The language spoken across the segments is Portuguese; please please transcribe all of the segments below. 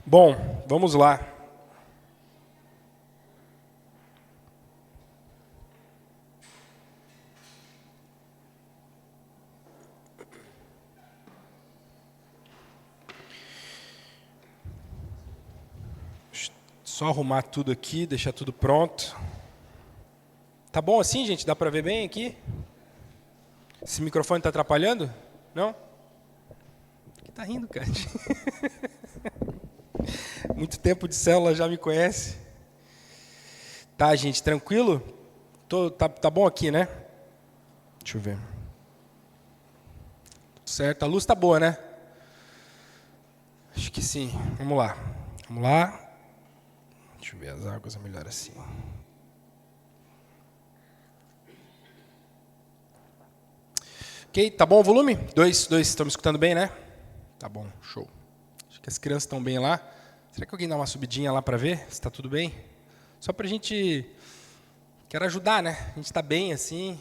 Bom, vamos lá. Só arrumar tudo aqui, deixar tudo pronto. Tá bom assim, gente? Dá para ver bem aqui? Esse microfone está atrapalhando? Não? Por que tá rindo, cara? Muito tempo de célula, já me conhece. Tá, gente, tranquilo? Tá bom aqui, né? Deixa eu ver. Certo, a luz tá boa, né? Acho que sim. Vamos lá. Vamos lá. Deixa eu ver, as águas é melhor assim. Ok, tá bom o volume? Dois, estão me escutando bem, né? Tá bom, show. Acho que as crianças estão bem lá. Será que alguém dá uma subidinha lá para ver se está tudo bem? Só para a gente... Quero ajudar, né? A gente está bem assim.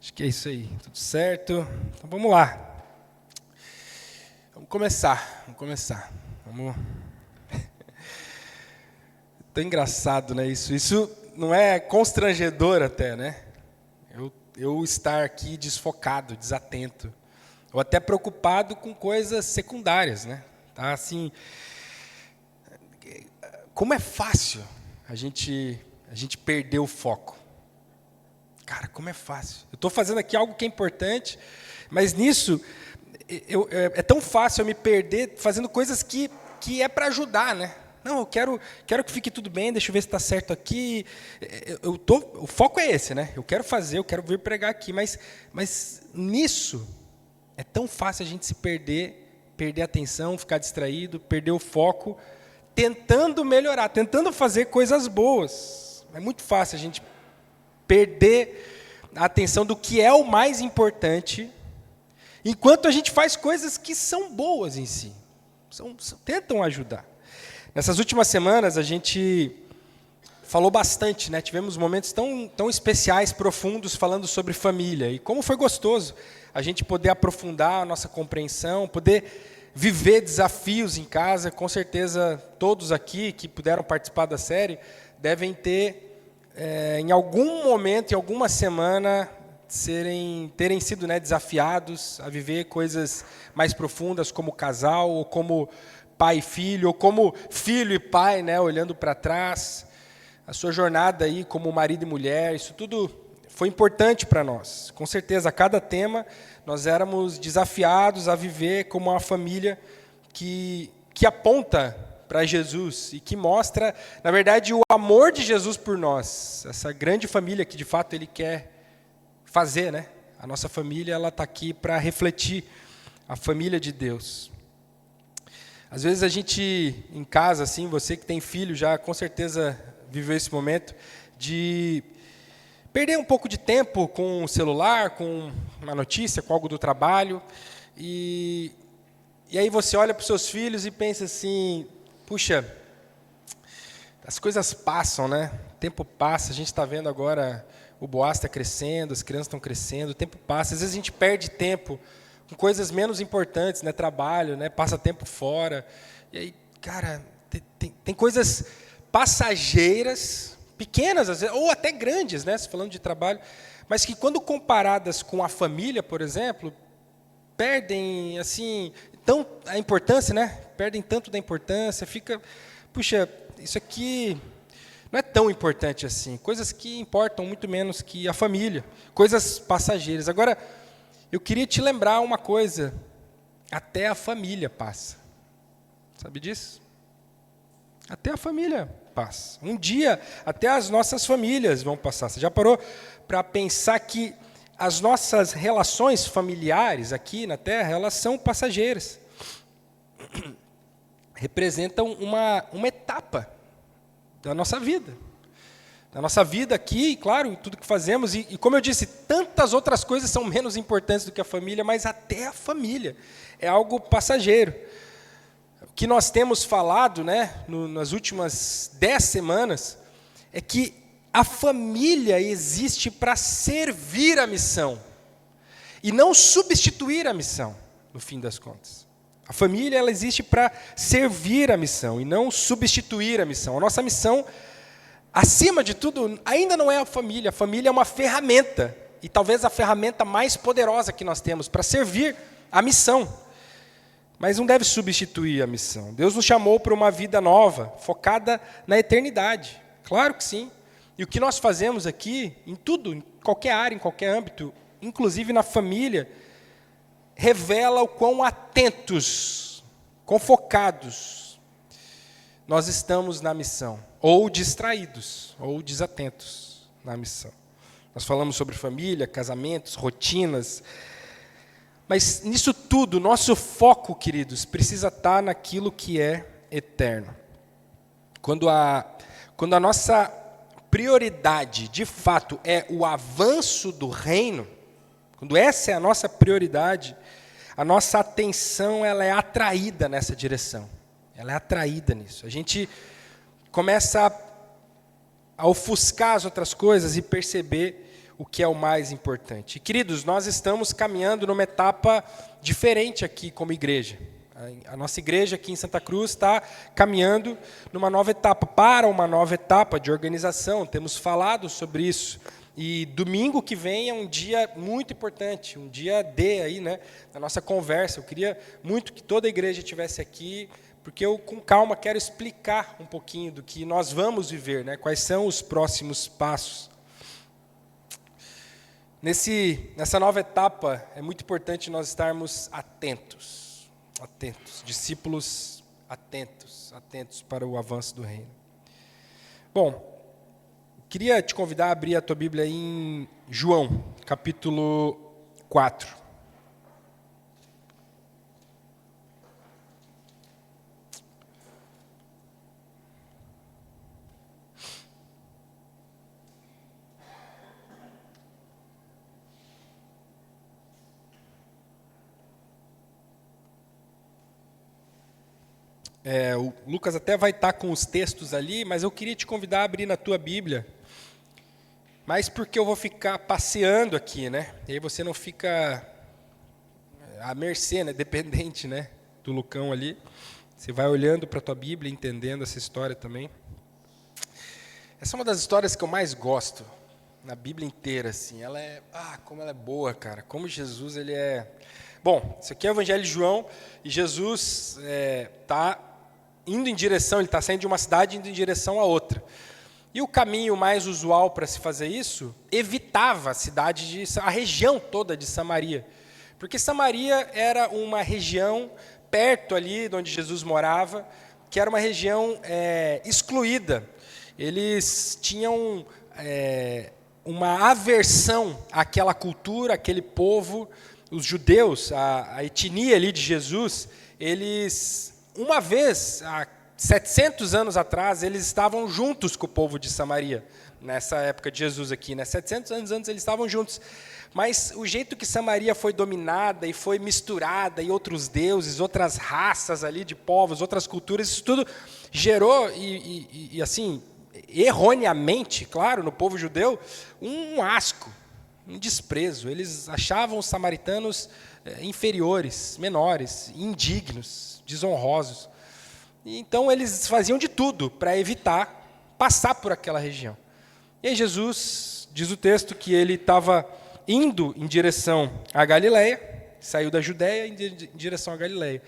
Acho que é isso aí. Tudo certo. Então vamos lá. Vamos começar. Vamos... Tão engraçado, né? Isso não é constrangedor até, né? Eu estar aqui desfocado, desatento, ou até preocupado com coisas secundárias, né? Tá assim, como é fácil a gente perder o foco. Cara, como é fácil. Eu estou fazendo aqui algo que é importante, mas nisso é tão fácil eu me perder fazendo coisas que é para ajudar, né? Não, eu quero que fique tudo bem, deixa eu ver se está certo aqui. O foco é esse, né? Eu quero vir pregar aqui, mas nisso é tão fácil a gente se perder a atenção, ficar distraído, perder o foco, tentando melhorar, tentando fazer coisas boas. É muito fácil a gente perder a atenção do que é o mais importante, enquanto a gente faz coisas que são boas em si, tentam ajudar. Nessas últimas semanas, a gente falou bastante, né? Tivemos momentos tão especiais, profundos, falando sobre família. E como foi gostoso a gente poder aprofundar a nossa compreensão, poder viver desafios em casa. Com certeza, todos aqui que puderam participar da série devem ter, em algum momento, em alguma semana, terem sido, né, desafiados a viver coisas mais profundas, como casal, ou como pai e filho, ou como filho e pai, né, olhando para trás, a sua jornada aí como marido e mulher, isso tudo foi importante para nós. Com certeza, a cada tema, nós éramos desafiados a viver como uma família que aponta para Jesus e que mostra, na verdade, o amor de Jesus por nós, essa grande família que, de fato, Ele quer fazer, né? A nossa família, ela está aqui para refletir a família de Deus. Às vezes a gente, em casa, assim, você que tem filho, já com certeza viveu esse momento de perder um pouco de tempo com o celular, com uma notícia, com algo do trabalho. E aí você olha para os seus filhos e pensa assim, puxa, as coisas passam, né? O tempo passa, a gente está vendo agora, o Boaz está crescendo, as crianças estão crescendo, o tempo passa. Às vezes a gente perde tempo com coisas menos importantes, né? Trabalho, né? Passa tempo fora. E aí, cara, tem coisas passageiras, pequenas, às vezes, ou até grandes, né? Falando de trabalho, mas que quando comparadas com a família, por exemplo, perdem assim, a importância, né? Perdem tanto da importância, fica, puxa, isso aqui não é tão importante assim. Coisas que importam muito menos que a família, coisas passageiras. Agora, eu queria te lembrar uma coisa, até a família passa. Sabe disso? Até a família passa. Um dia, até as nossas famílias vão passar. Você já parou para pensar que as nossas relações familiares aqui na Terra, elas são passageiras. Representam uma etapa da nossa vida. Da nossa vida aqui, claro, tudo que fazemos. E como eu disse, tantas outras coisas são menos importantes do que a família, mas até a família é algo passageiro. O que nós temos falado, né, nas últimas 10 semanas é que a família existe para servir a missão e não substituir a missão, no fim das contas. A família, ela existe para servir a missão e não substituir a missão. A nossa missão, acima de tudo, ainda não é a família. A família é uma ferramenta, e talvez a ferramenta mais poderosa que nós temos para servir a missão. Mas não deve substituir a missão. Deus nos chamou para uma vida nova, focada na eternidade. Claro que sim. E o que nós fazemos aqui, em tudo, em qualquer área, em qualquer âmbito, inclusive na família, revela o quão atentos, quão focados nós estamos na missão, ou distraídos, ou desatentos na missão. Nós falamos sobre família, casamentos, rotinas, mas nisso tudo, nosso foco, queridos, precisa estar naquilo que é eterno. Quando a nossa prioridade, de fato, é o avanço do reino, quando essa é a nossa prioridade, a nossa atenção ela é atraída nessa direção. Ela é atraída nisso. A gente começa a ofuscar as outras coisas e perceber o que é o mais importante. E, queridos, nós estamos caminhando numa etapa diferente aqui como igreja. A nossa igreja aqui em Santa Cruz está caminhando numa nova etapa, para uma nova etapa de organização. Temos falado sobre isso. E domingo que vem é um dia muito importante, um dia D aí, né, na nossa conversa. Eu queria muito que toda a igreja estivesse aqui, porque eu, com calma, quero explicar um pouquinho do que nós vamos viver, né, quais são os próximos passos. Nessa nova etapa, é muito importante nós estarmos atentos, discípulos atentos para o avanço do reino. Bom, queria te convidar a abrir a tua Bíblia em João, capítulo 4. O Lucas até vai estar com os textos ali, mas eu queria te convidar a abrir na tua Bíblia, mas porque eu vou ficar passeando aqui, né? E aí você não fica à mercê, né? Dependente, né? Do Lucão ali. Você vai olhando para a tua Bíblia, entendendo essa história também. Essa é uma das histórias que eu mais gosto na Bíblia inteira, assim. Ela é, como ela é boa, cara. Como Jesus, ele é... Bom, isso aqui é o Evangelho de João, e Jesus está indo em direção, ele está saindo de uma cidade indo em direção a outra. E o caminho mais usual para se fazer isso evitava a região toda de Samaria. Porque Samaria era uma região perto ali de onde Jesus morava, que era uma região excluída. Eles tinham uma aversão àquela cultura, àquele povo. Os judeus, a etnia ali de Jesus, eles... Uma vez, há 700 anos atrás, eles estavam juntos com o povo de Samaria, nessa época de Jesus aqui, né? 700 anos antes eles estavam juntos. Mas o jeito que Samaria foi dominada e foi misturada, e outros deuses, outras raças ali de povos, outras culturas, isso tudo gerou, e assim, erroneamente, claro, no povo judeu, um asco, um desprezo. Eles achavam os samaritanos inferiores, menores, indignos, desonrosos. Então, eles faziam de tudo para evitar passar por aquela região. E aí Jesus, diz o texto, que ele estava indo em direção à Galileia, saiu da Judéia em direção à Galileia.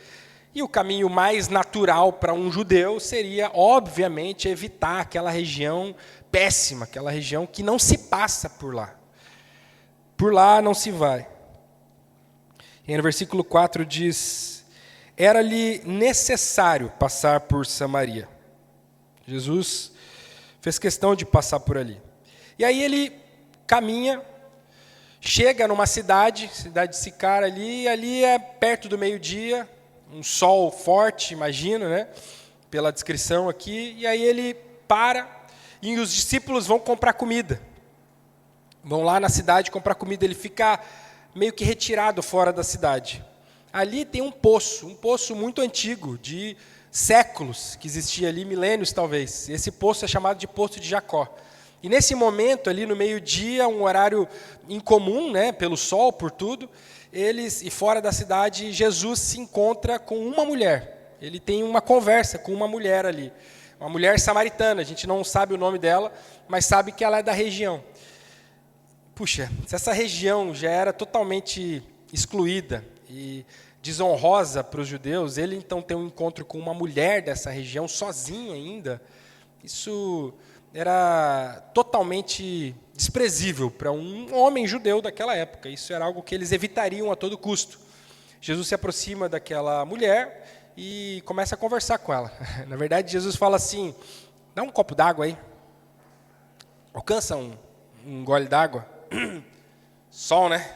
E o caminho mais natural para um judeu seria, obviamente, evitar aquela região péssima, aquela região que não se passa por lá. Por lá não se vai. E no versículo 4 diz... Era-lhe necessário passar por Samaria. Jesus fez questão de passar por ali. E aí ele caminha, chega numa cidade de Sicar ali, e ali é perto do meio-dia, um sol forte, imagino, né? Pela descrição aqui. E aí ele para, e os discípulos vão comprar comida. Vão lá na cidade comprar comida. Ele fica meio que retirado fora da cidade. Ali tem um poço muito antigo, de séculos, que existia ali, milênios talvez. Esse poço é chamado de Poço de Jacó. E nesse momento, ali no meio-dia, um horário incomum, né, pelo sol, por tudo, e fora da cidade, Jesus se encontra com uma mulher. Ele tem uma conversa com uma mulher ali. Uma mulher samaritana, a gente não sabe o nome dela, mas sabe que ela é da região. Puxa, se essa região já era totalmente excluída e desonrosa para os judeus, ele então tem um encontro com uma mulher dessa região, sozinha ainda, isso era totalmente desprezível para um homem judeu daquela época. Isso era algo que eles evitariam a todo custo. Jesus se aproxima daquela mulher e começa a conversar com ela. Na verdade, Jesus fala assim, dá um copo d'água aí, alcança um gole d'água. Sol, né?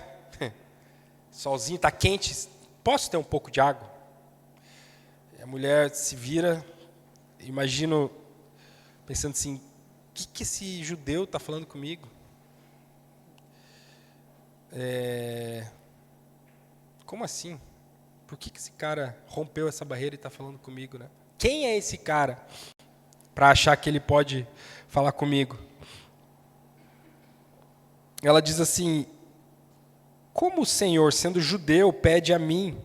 Solzinho, está quente, posso ter um pouco de água? E a mulher se vira, imagino, pensando assim, o que esse judeu está falando comigo? Como assim? Por que esse cara rompeu essa barreira e está falando comigo, né? Quem é esse cara para achar que ele pode falar comigo? Ela diz assim, como o Senhor, sendo judeu, pede a mim,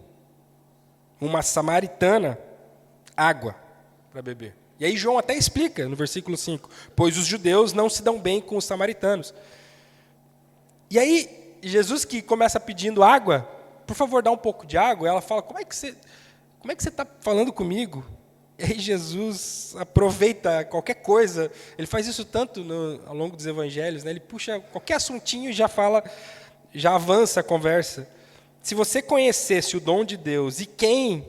uma samaritana, água para beber? E aí João até explica no versículo 5, pois os judeus não se dão bem com os samaritanos. E aí Jesus, que começa pedindo água, por favor, dá um pouco de água, ela fala, como é que você está falando comigo? E aí Jesus aproveita qualquer coisa, ele faz isso tanto ao longo dos evangelhos, né? Ele puxa qualquer assuntinho e já fala, já avança a conversa. Se você conhecesse o dom de Deus e quem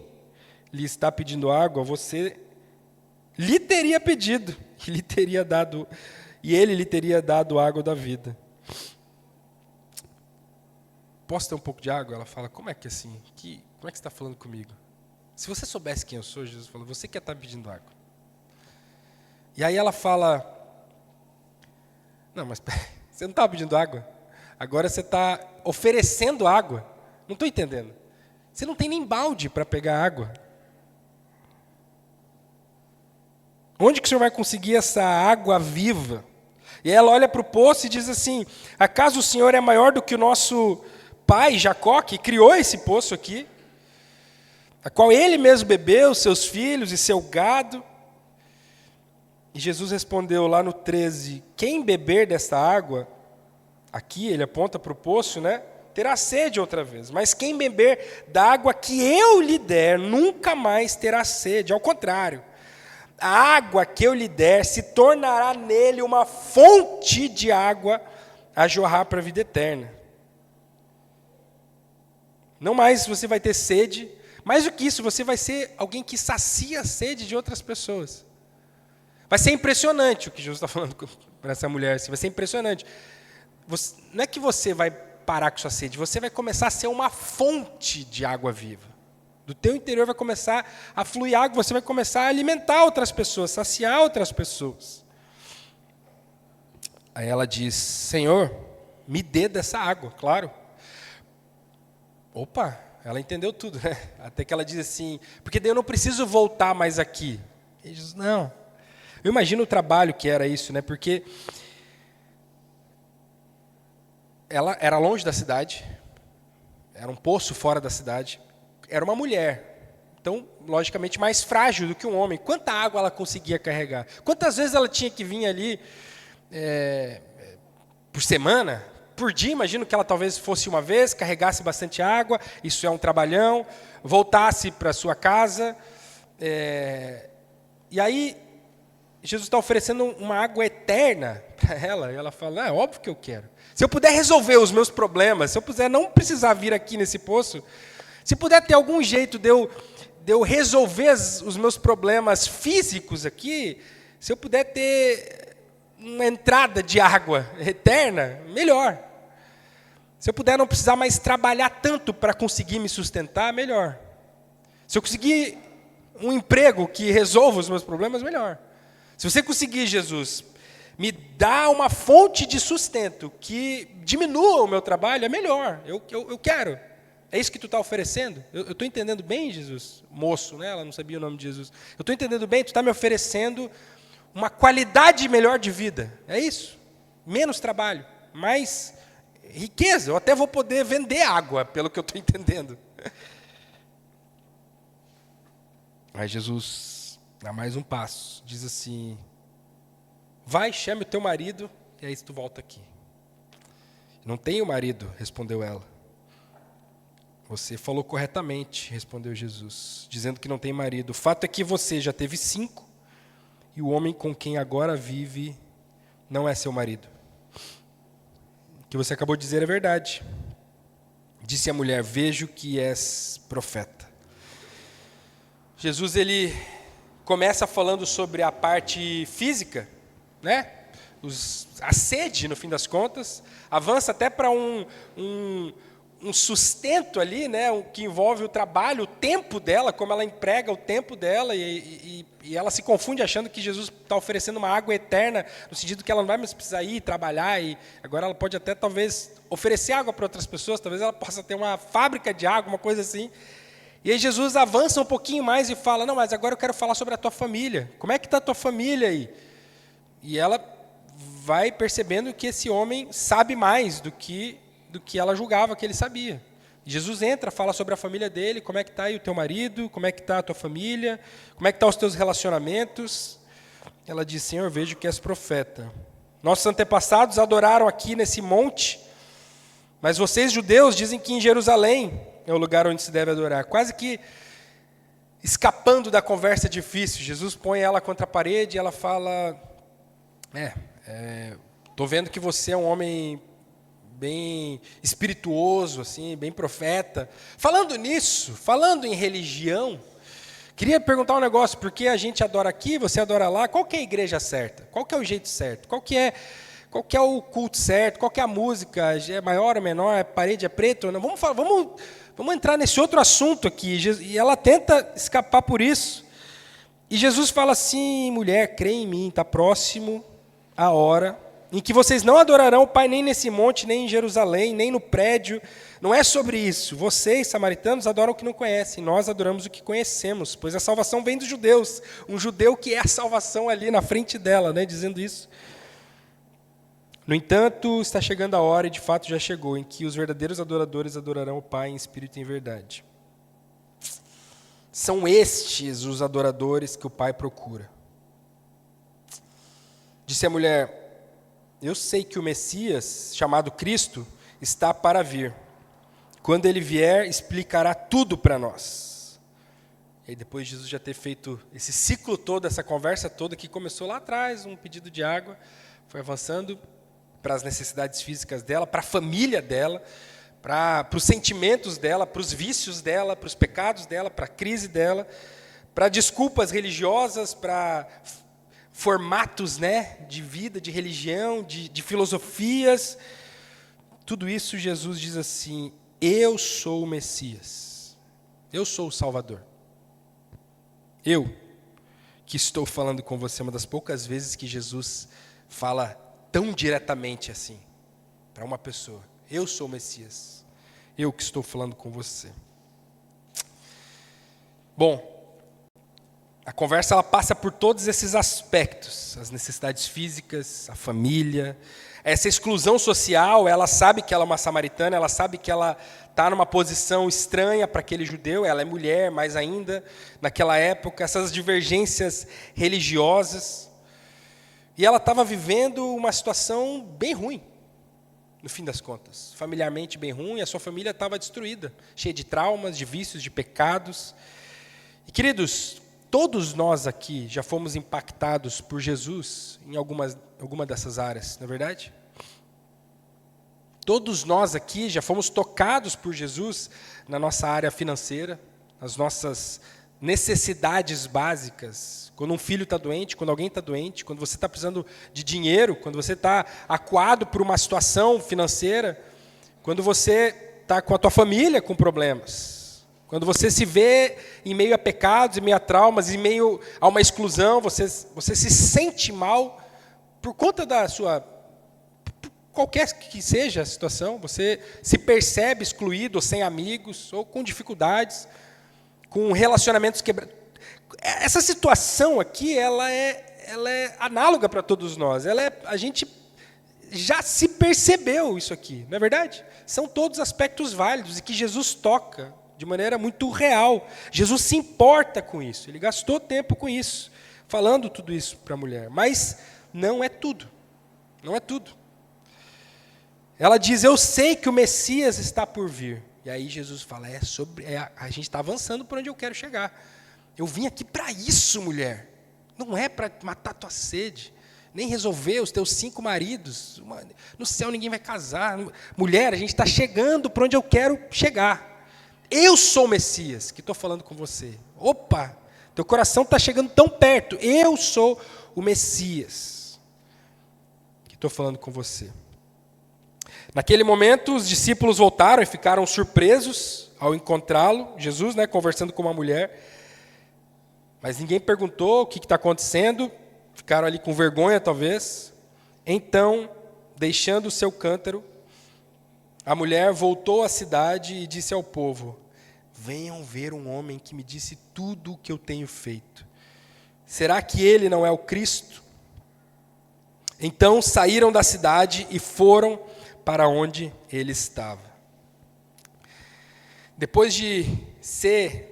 lhe está pedindo água, você lhe teria pedido, e ele lhe teria dado água da vida. Posso ter um pouco de água? Ela fala, como é que assim? Como é que você está falando comigo? Se você soubesse quem eu sou, Jesus falou, você que está pedindo água. E aí ela fala, não, mas você não estava pedindo água? Agora você está oferecendo água. Não estou entendendo. Você não tem nem balde para pegar água. Onde que o senhor vai conseguir essa água viva? E aí ela olha para o poço e diz assim, acaso o senhor é maior do que o nosso pai Jacó, que criou esse poço aqui? A qual ele mesmo bebeu, seus filhos e seu gado. E Jesus respondeu lá no 13, quem beber desta água, aqui ele aponta para o poço, né? Terá sede outra vez. Mas quem beber da água que eu lhe der, nunca mais terá sede. Ao contrário, a água que eu lhe der se tornará nele uma fonte de água a jorrar para a vida eterna. Não mais você vai ter sede. Mais do que isso, você vai ser alguém que sacia a sede de outras pessoas. Vai ser impressionante o que Jesus está falando para essa mulher. Assim, vai ser impressionante. Não é que você vai parar com sua sede, você vai começar a ser uma fonte de água viva. Do teu interior vai começar a fluir água, você vai começar a alimentar outras pessoas, saciar outras pessoas. Aí ela diz, Senhor, me dê dessa água, claro. Opa! Ela entendeu tudo, né? Até que ela diz assim, porque daí eu não preciso voltar mais aqui. E Jesus, não. Eu imagino o trabalho que era isso, né? Porque ela era longe da cidade, era um poço fora da cidade, era uma mulher. Então, logicamente, mais frágil do que um homem. Quanta água ela conseguia carregar? Quantas vezes ela tinha que vir ali por semana? Por dia, imagino que ela talvez fosse uma vez, carregasse bastante água, isso é um trabalhão, voltasse para sua casa. E aí, Jesus está oferecendo uma água eterna para ela, e ela fala, é óbvio que eu quero. Se eu puder resolver os meus problemas, se eu puder não precisar vir aqui nesse poço, se puder ter algum jeito de eu resolver os meus problemas físicos aqui, se eu puder ter uma entrada de água eterna, melhor. Se eu puder não precisar mais trabalhar tanto para conseguir me sustentar, melhor. Se eu conseguir um emprego que resolva os meus problemas, melhor. Se você conseguir, Jesus, me dar uma fonte de sustento que diminua o meu trabalho, é melhor. Eu quero. É isso que tu está oferecendo? Eu estou entendendo bem, Jesus? Moço, né? Ela não sabia o nome de Jesus. Eu estou entendendo bem? Tu está me oferecendo uma qualidade melhor de vida. É isso? Menos trabalho, mais riqueza, eu até vou poder vender água, pelo que eu estou entendendo. Aí Jesus dá mais um passo, diz assim: vai, chame o teu marido, e aí tu volta aqui. Não tenho marido, respondeu ela. Você falou corretamente, respondeu Jesus, dizendo que não tem marido. O fato é que você já teve 5, e o homem com quem agora vive não é seu marido. O que você acabou de dizer é verdade. Disse a mulher: vejo que és profeta. Jesus, ele começa falando sobre a parte física, né? A sede, no fim das contas, avança até para um sustento ali, né, que envolve o trabalho, o tempo dela, como ela emprega o tempo dela, e ela se confunde achando que Jesus está oferecendo uma água eterna, no sentido que ela não vai mais precisar ir trabalhar, e agora ela pode até talvez oferecer água para outras pessoas, talvez ela possa ter uma fábrica de água, uma coisa assim. E aí Jesus avança um pouquinho mais e fala: não, mas agora eu quero falar sobre a tua família. Como é que está a tua família aí? E ela vai percebendo que esse homem sabe mais do que ela julgava que ele sabia. E Jesus entra, fala sobre a família dele: como é que está aí o teu marido, como é que está a tua família, como é que estão os teus relacionamentos. Ela diz: Senhor, vejo que és profeta. Nossos antepassados adoraram aqui nesse monte, mas vocês, judeus, dizem que em Jerusalém é o lugar onde se deve adorar. Quase que escapando da conversa difícil, Jesus põe ela contra a parede e ela fala: estou vendo que você é um homem bem espirituoso, assim, bem profeta. Falando nisso, falando em religião, queria perguntar um negócio: por que a gente adora aqui, você adora lá? Qual que é a igreja certa? Qual que é o jeito certo? Qual que é o culto certo? Qual que é a música? É maior ou menor? A parede é preta ou não? Vamos entrar nesse outro assunto aqui. E ela tenta escapar por isso. E Jesus fala assim: mulher, crê em mim, está próximo a hora em que vocês não adorarão o Pai nem nesse monte, nem em Jerusalém, nem no prédio. Não é sobre isso. Vocês, samaritanos, adoram o que não conhecem. Nós adoramos o que conhecemos, pois a salvação vem dos judeus. Um judeu que é a salvação ali na frente dela, né, dizendo isso. No entanto, está chegando a hora, e de fato já chegou, em que os verdadeiros adoradores adorarão o Pai em espírito e em verdade. São estes os adoradores que o Pai procura. Disse a mulher: eu sei que o Messias, chamado Cristo, está para vir. Quando ele vier, explicará tudo para nós. E aí, depois de Jesus já ter feito esse ciclo todo, essa conversa toda, que começou lá atrás, um pedido de água, foi avançando para as necessidades físicas dela, para a família dela, para os sentimentos dela, para os vícios dela, para os pecados dela, para a crise dela, para desculpas religiosas, para formatos, né, de vida, de religião, de filosofias. Tudo isso Jesus diz assim: eu sou o Messias, eu sou o Salvador. Eu que estou falando com você, uma das poucas vezes que Jesus fala tão diretamente assim, para uma pessoa: eu sou o Messias, eu que estou falando com você. Bom, a conversa ela passa por todos esses aspectos: as necessidades físicas, a família, essa exclusão social. Ela sabe que ela é uma samaritana, ela sabe que ela está numa posição estranha para aquele judeu, ela é mulher, mais ainda, naquela época, essas divergências religiosas. E ela estava vivendo uma situação bem ruim, no fim das contas. Familiarmente bem ruim, a sua família estava destruída, cheia de traumas, de vícios, de pecados. E, queridos, todos nós aqui já fomos impactados por Jesus em alguma dessas áreas, não é verdade? Todos nós aqui já fomos tocados por Jesus na nossa área financeira, nas nossas necessidades básicas. Quando um filho está doente, quando alguém está doente, quando você está precisando de dinheiro, quando você está acuado por uma situação financeira, quando você está com a tua família com problemas, quando você se vê em meio a pecados, em meio a traumas, em meio a uma exclusão, você se sente mal por conta da sua... Qualquer que seja a situação, você se percebe excluído, ou sem amigos, ou com dificuldades, com relacionamentos quebrados. Essa situação aqui, ela é análoga para todos nós. A gente já se percebeu isso aqui, não é verdade? São todos aspectos válidos e que Jesus toca de maneira muito real. Jesus se importa com isso, ele gastou tempo com isso, falando tudo isso para a mulher. Mas não é tudo, não é tudo. Ela diz, eu sei que o Messias está por vir. E aí Jesus fala, a gente está avançando por onde eu quero chegar. Eu vim aqui para isso, mulher. Não é para matar a tua sede, nem resolver os teus 5 maridos. No céu ninguém vai casar. Mulher, a gente está chegando para onde eu quero chegar. Eu sou o Messias que estou falando com você. Opa, teu coração está chegando tão perto. Eu sou o Messias que estou falando com você. Naquele momento, os discípulos voltaram e ficaram surpresos ao encontrá-lo, Jesus, conversando com uma mulher. Mas ninguém perguntou o que está acontecendo, ficaram ali com vergonha, talvez. Então, deixando o seu cântaro, a mulher voltou à cidade e disse ao povo, venham ver um homem que me disse tudo o que eu tenho feito. Será que ele não é o Cristo? Então saíram da cidade e foram para onde ele estava. Depois de ser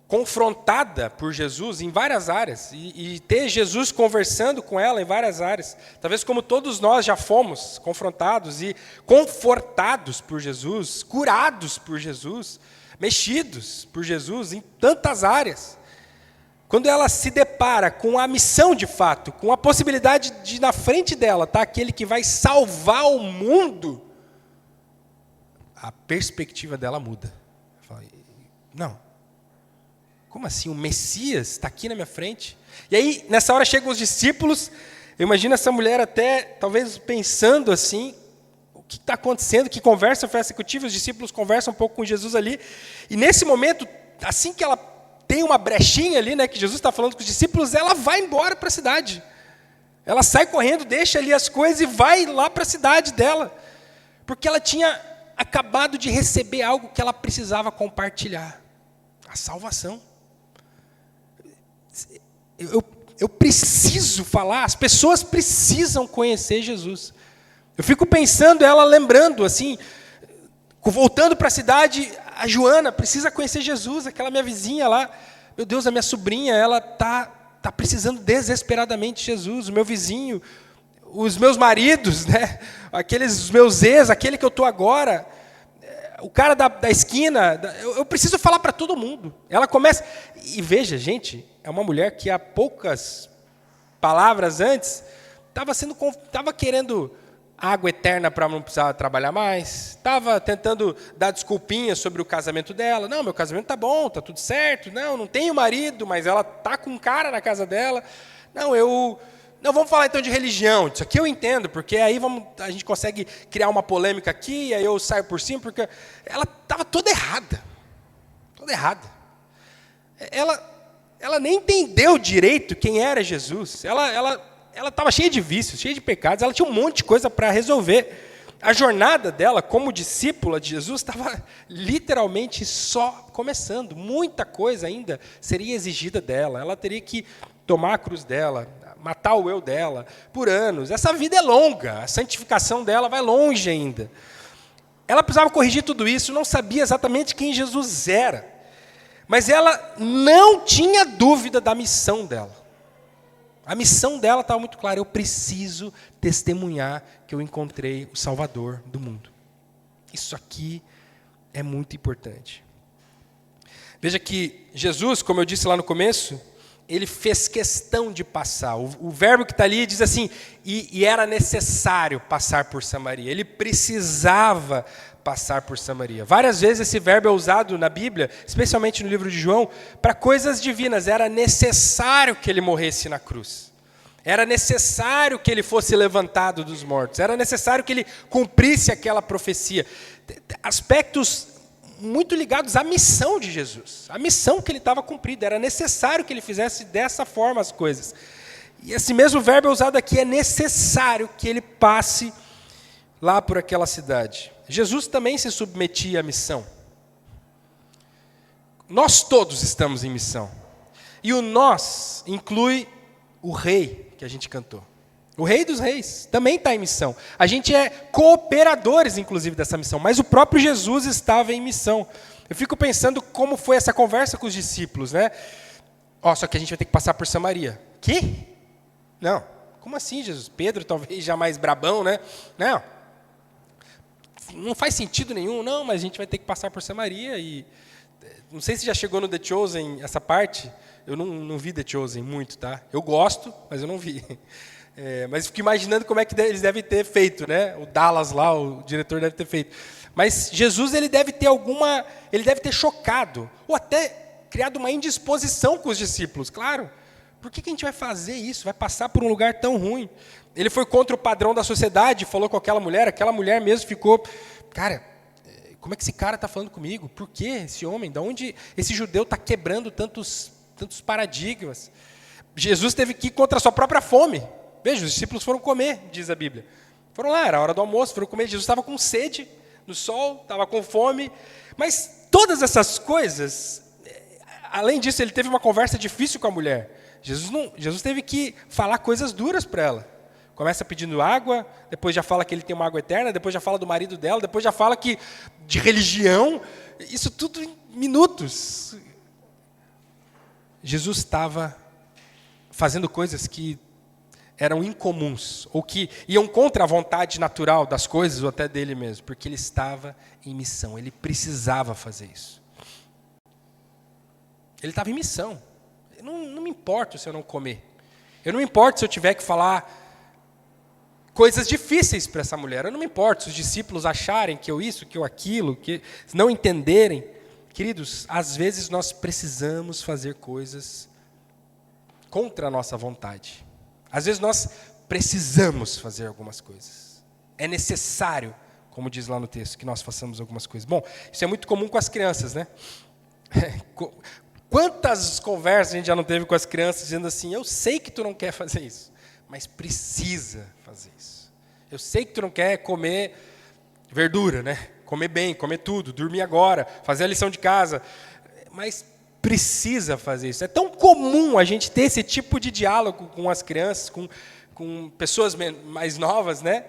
confrontada por Jesus em várias áreas, e ter Jesus conversando com ela em várias áreas, talvez como todos nós já fomos confrontados e confortados por Jesus, curados por Jesus, mexidos por Jesus em tantas áreas. Quando ela se depara com a missão de fato, com a possibilidade de na frente dela estar aquele que vai salvar o mundo, a perspectiva dela muda. Ela fala, não. Como assim? O Messias está aqui na minha frente? E aí, nessa hora, chegam os discípulos. Eu imagino essa mulher até, talvez, pensando assim, o que está acontecendo? Que conversa foi essa que eu tive? Os discípulos conversam um pouco com Jesus ali. E nesse momento, assim que ela tem uma brechinha ali, que Jesus está falando com os discípulos, ela vai embora para a cidade. Ela sai correndo, deixa ali as coisas e vai lá para a cidade dela. Porque ela tinha acabado de receber algo que ela precisava compartilhar. A salvação. Eu preciso falar, as pessoas precisam conhecer Jesus. Eu fico pensando, ela lembrando, assim, voltando para a cidade, a Joana precisa conhecer Jesus, aquela minha vizinha lá. Meu Deus, a minha sobrinha, ela está precisando desesperadamente de Jesus. O meu vizinho, os meus maridos, os meus ex, aquele que eu estou agora, o cara da esquina, eu preciso falar para todo mundo. Ela começa, e veja, gente, é uma mulher que há poucas palavras antes estava querendo água eterna para não precisar trabalhar mais, estava tentando dar desculpinhas sobre o casamento dela. Não, meu casamento está bom, está tudo certo. Não tenho marido, mas ela está com um cara na casa dela. Não, vamos falar então de religião. Isso aqui eu entendo, porque aí a gente consegue criar uma polêmica aqui, aí eu saio por cima, porque ela estava toda errada. Toda errada. Ela nem entendeu direito quem era Jesus. Ela estava cheia de vícios, cheia de pecados, ela tinha um monte de coisa para resolver. A jornada dela como discípula de Jesus estava literalmente só começando. Muita coisa ainda seria exigida dela. Ela teria que tomar a cruz dela, matar o eu dela por anos. Essa vida é longa, a santificação dela vai longe ainda. Ela precisava corrigir tudo isso, não sabia exatamente quem Jesus era. Mas ela não tinha dúvida da missão dela. A missão dela estava muito clara. Eu preciso testemunhar que eu encontrei o Salvador do mundo. Isso aqui é muito importante. Veja que Jesus, como eu disse lá no começo, ele fez questão de passar. O verbo que está ali diz assim, e era necessário passar por Samaria. Ele precisava passar por Samaria. Várias vezes esse verbo é usado na Bíblia, especialmente no livro de João, para coisas divinas. Era necessário que ele morresse na cruz. Era necessário que ele fosse levantado dos mortos. Era necessário que ele cumprisse aquela profecia. Aspectos muito ligados à missão de Jesus. A missão que ele estava cumprindo. Era necessário que ele fizesse dessa forma as coisas. E esse mesmo verbo é usado aqui. É necessário que ele passe lá por aquela cidade. Jesus também se submetia à missão. Nós todos estamos em missão. E o nós inclui o rei que a gente cantou. O Rei dos Reis também está em missão. A gente é cooperadores, inclusive, dessa missão, mas o próprio Jesus estava em missão. Eu fico pensando como foi essa conversa com os discípulos, né? Só que a gente vai ter que passar por Samaria. Quê? Não. Como assim, Jesus? Pedro, talvez já mais brabão, né? Não faz sentido nenhum. Não, mas a gente vai ter que passar por Samaria. E não sei se já chegou no The Chosen essa parte. Eu não vi The Chosen muito, tá? Eu gosto, mas eu não vi. Mas fico imaginando como é que eles devem ter feito, né? O Dallas lá, o diretor deve ter feito. Mas Jesus, ele deve ter chocado, ou até criado uma indisposição com os discípulos, claro. Por que a gente vai fazer isso? Vai passar por um lugar tão ruim? Ele foi contra o padrão da sociedade, falou com aquela mulher mesmo ficou, cara, como é que esse cara está falando comigo? Por que esse homem? De onde esse judeu está quebrando tantos paradigmas? Jesus teve que ir contra a sua própria fome. Veja, os discípulos foram comer, diz a Bíblia. Foram lá, era a hora do almoço, foram comer. Jesus estava com sede no sol, estava com fome. Mas todas essas coisas, além disso, ele teve uma conversa difícil com a mulher. Jesus teve que falar coisas duras para ela. Começa pedindo água, depois já fala que ele tem uma água eterna, depois já fala do marido dela, depois já fala de religião. Isso tudo em minutos. Jesus estava fazendo coisas que eram incomuns, ou que iam contra a vontade natural das coisas, ou até dele mesmo, porque ele estava em missão, ele precisava fazer isso. Ele estava em missão. Não me importa se eu não comer. Eu não me importo se eu tiver que falar coisas difíceis para essa mulher. Eu não me importo se os discípulos acharem que eu isso, que eu aquilo, que não entenderem. Queridos, às vezes nós precisamos fazer coisas contra a nossa vontade. Às vezes nós precisamos fazer algumas coisas. É necessário, como diz lá no texto, que nós façamos algumas coisas. Bom, isso é muito comum com as crianças, né? Quantas conversas a gente já não teve com as crianças dizendo assim, eu sei que tu não quer fazer isso, mas precisa fazer isso. Eu sei que tu não quer comer verdura, né? Comer bem, comer tudo, dormir agora, fazer a lição de casa, mas precisa fazer isso. É tão comum a gente ter esse tipo de diálogo com as crianças, com pessoas mais novas, né?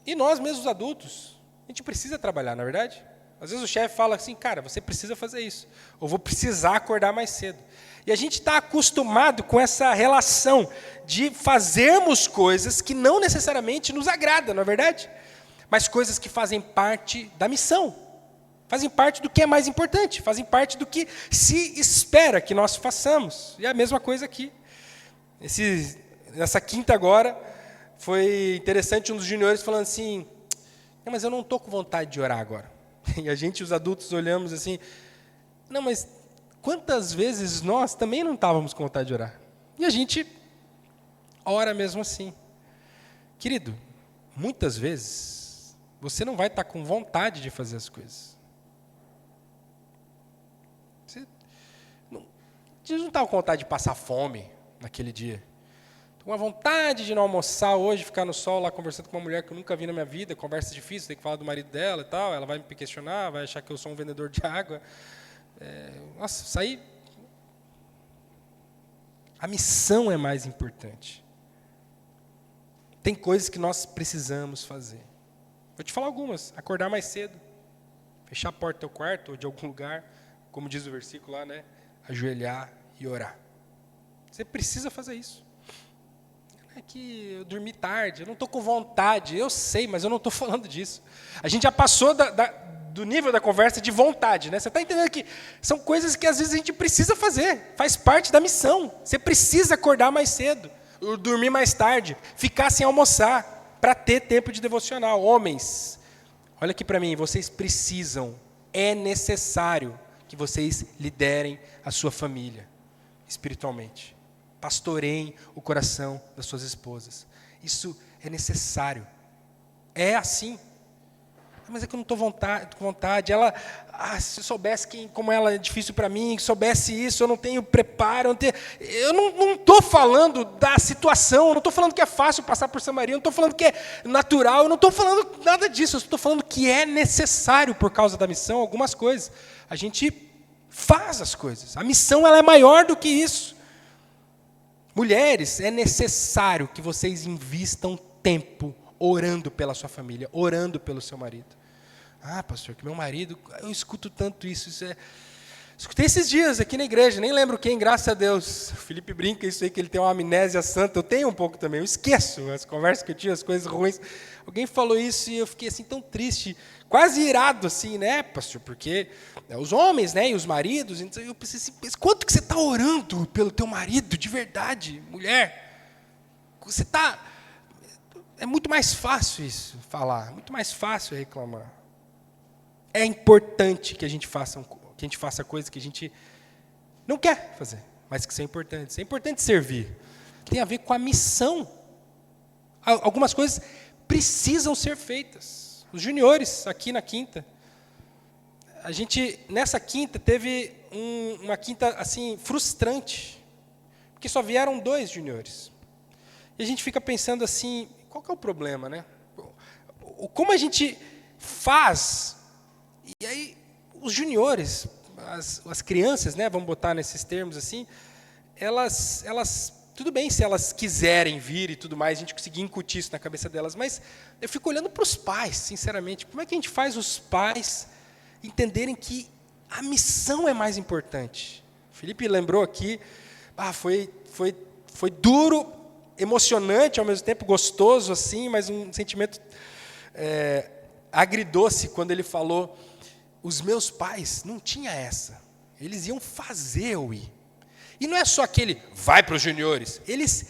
E nós mesmos adultos, a gente precisa trabalhar, não é verdade? Às vezes o chefe fala assim, cara, você precisa fazer isso, ou vou precisar acordar mais cedo. E a gente está acostumado com essa relação de fazermos coisas que não necessariamente nos agradam, não é verdade? Mas coisas que fazem parte da missão. Fazem parte do que é mais importante, fazem parte do que se espera que nós façamos. E é a mesma coisa aqui. Nessa quinta agora, foi interessante um dos juniores falando assim, mas eu não estou com vontade de orar agora. E a gente, os adultos, olhamos assim, não, mas quantas vezes nós também não estávamos com vontade de orar? E a gente ora mesmo assim. Querido, muitas vezes, você não vai estar com vontade de fazer as coisas. Jesus não estava com vontade de passar fome naquele dia. Estou com uma vontade de não almoçar hoje, ficar no sol lá conversando com uma mulher que eu nunca vi na minha vida, conversa difícil, tem que falar do marido dela e tal, ela vai me questionar, vai achar que eu sou um vendedor de água. Nossa, sair... A missão é mais importante. Tem coisas que nós precisamos fazer. Vou te falar algumas. Acordar mais cedo. Fechar a porta do teu quarto ou de algum lugar, como diz o versículo lá, né? Ajoelhar e orar. Você precisa fazer isso. É que eu dormi tarde, eu não estou com vontade, eu sei, mas eu não estou falando disso. A gente já passou do nível da conversa de vontade, né? Você está entendendo que são coisas que às vezes a gente precisa fazer, faz parte da missão. Você precisa acordar mais cedo, dormir mais tarde, ficar sem almoçar, para ter tempo de devocional. Homens, olha aqui para mim, vocês precisam, é necessário que vocês liderem a sua família espiritualmente. Pastoreiem o coração das suas esposas. Isso é necessário. É assim. Mas é que eu não estou com vontade. Ela, se eu soubesse como ela é difícil para mim, se soubesse isso, eu não tenho preparo. Eu não estou falando da situação, eu não estou falando que é fácil passar por Samaria, eu não estou falando que é natural, eu não estou falando nada disso. Eu estou falando que é necessário, por causa da missão, algumas coisas. A gente faz as coisas. A missão ela é maior do que isso. Mulheres, é necessário que vocês invistam tempo orando pela sua família, orando pelo seu marido. Ah, pastor, que meu marido, eu escuto tanto isso escutei esses dias aqui na igreja, nem lembro quem, graças a Deus. O Felipe brinca isso aí, que ele tem uma amnésia santa, eu tenho um pouco também, eu esqueço as conversas que eu tinha, as coisas ruins. Alguém falou isso e eu fiquei assim tão triste, quase irado assim, né, pastor, porque os homens, né, e os maridos, então eu pensei assim, mas quanto que você está orando pelo teu marido, de verdade, mulher? Você está... É muito mais fácil isso, falar, muito mais fácil reclamar. É importante que a gente faça coisas que a gente não quer fazer, mas que são importantes. É importante servir. Tem a ver com a missão. Algumas coisas precisam ser feitas. Os juniores, aqui na quinta, a gente, nessa quinta, teve uma quinta assim frustrante, porque só vieram 2 juniores. E a gente fica pensando assim, qual que é o problema, né? Como a gente faz... E aí, os juniores, as crianças, né, vamos botar nesses termos assim, elas, tudo bem se elas quiserem vir e tudo mais, a gente conseguir incutir isso na cabeça delas, mas eu fico olhando para os pais, sinceramente, como é que a gente faz os pais entenderem que a missão é mais importante? Felipe lembrou aqui, foi duro, emocionante, ao mesmo tempo gostoso, assim, mas um sentimento agridoce quando ele falou: os meus pais não tinham essa. Eles iam fazer eu ir. E não é só aquele, vai para os juniores. Eles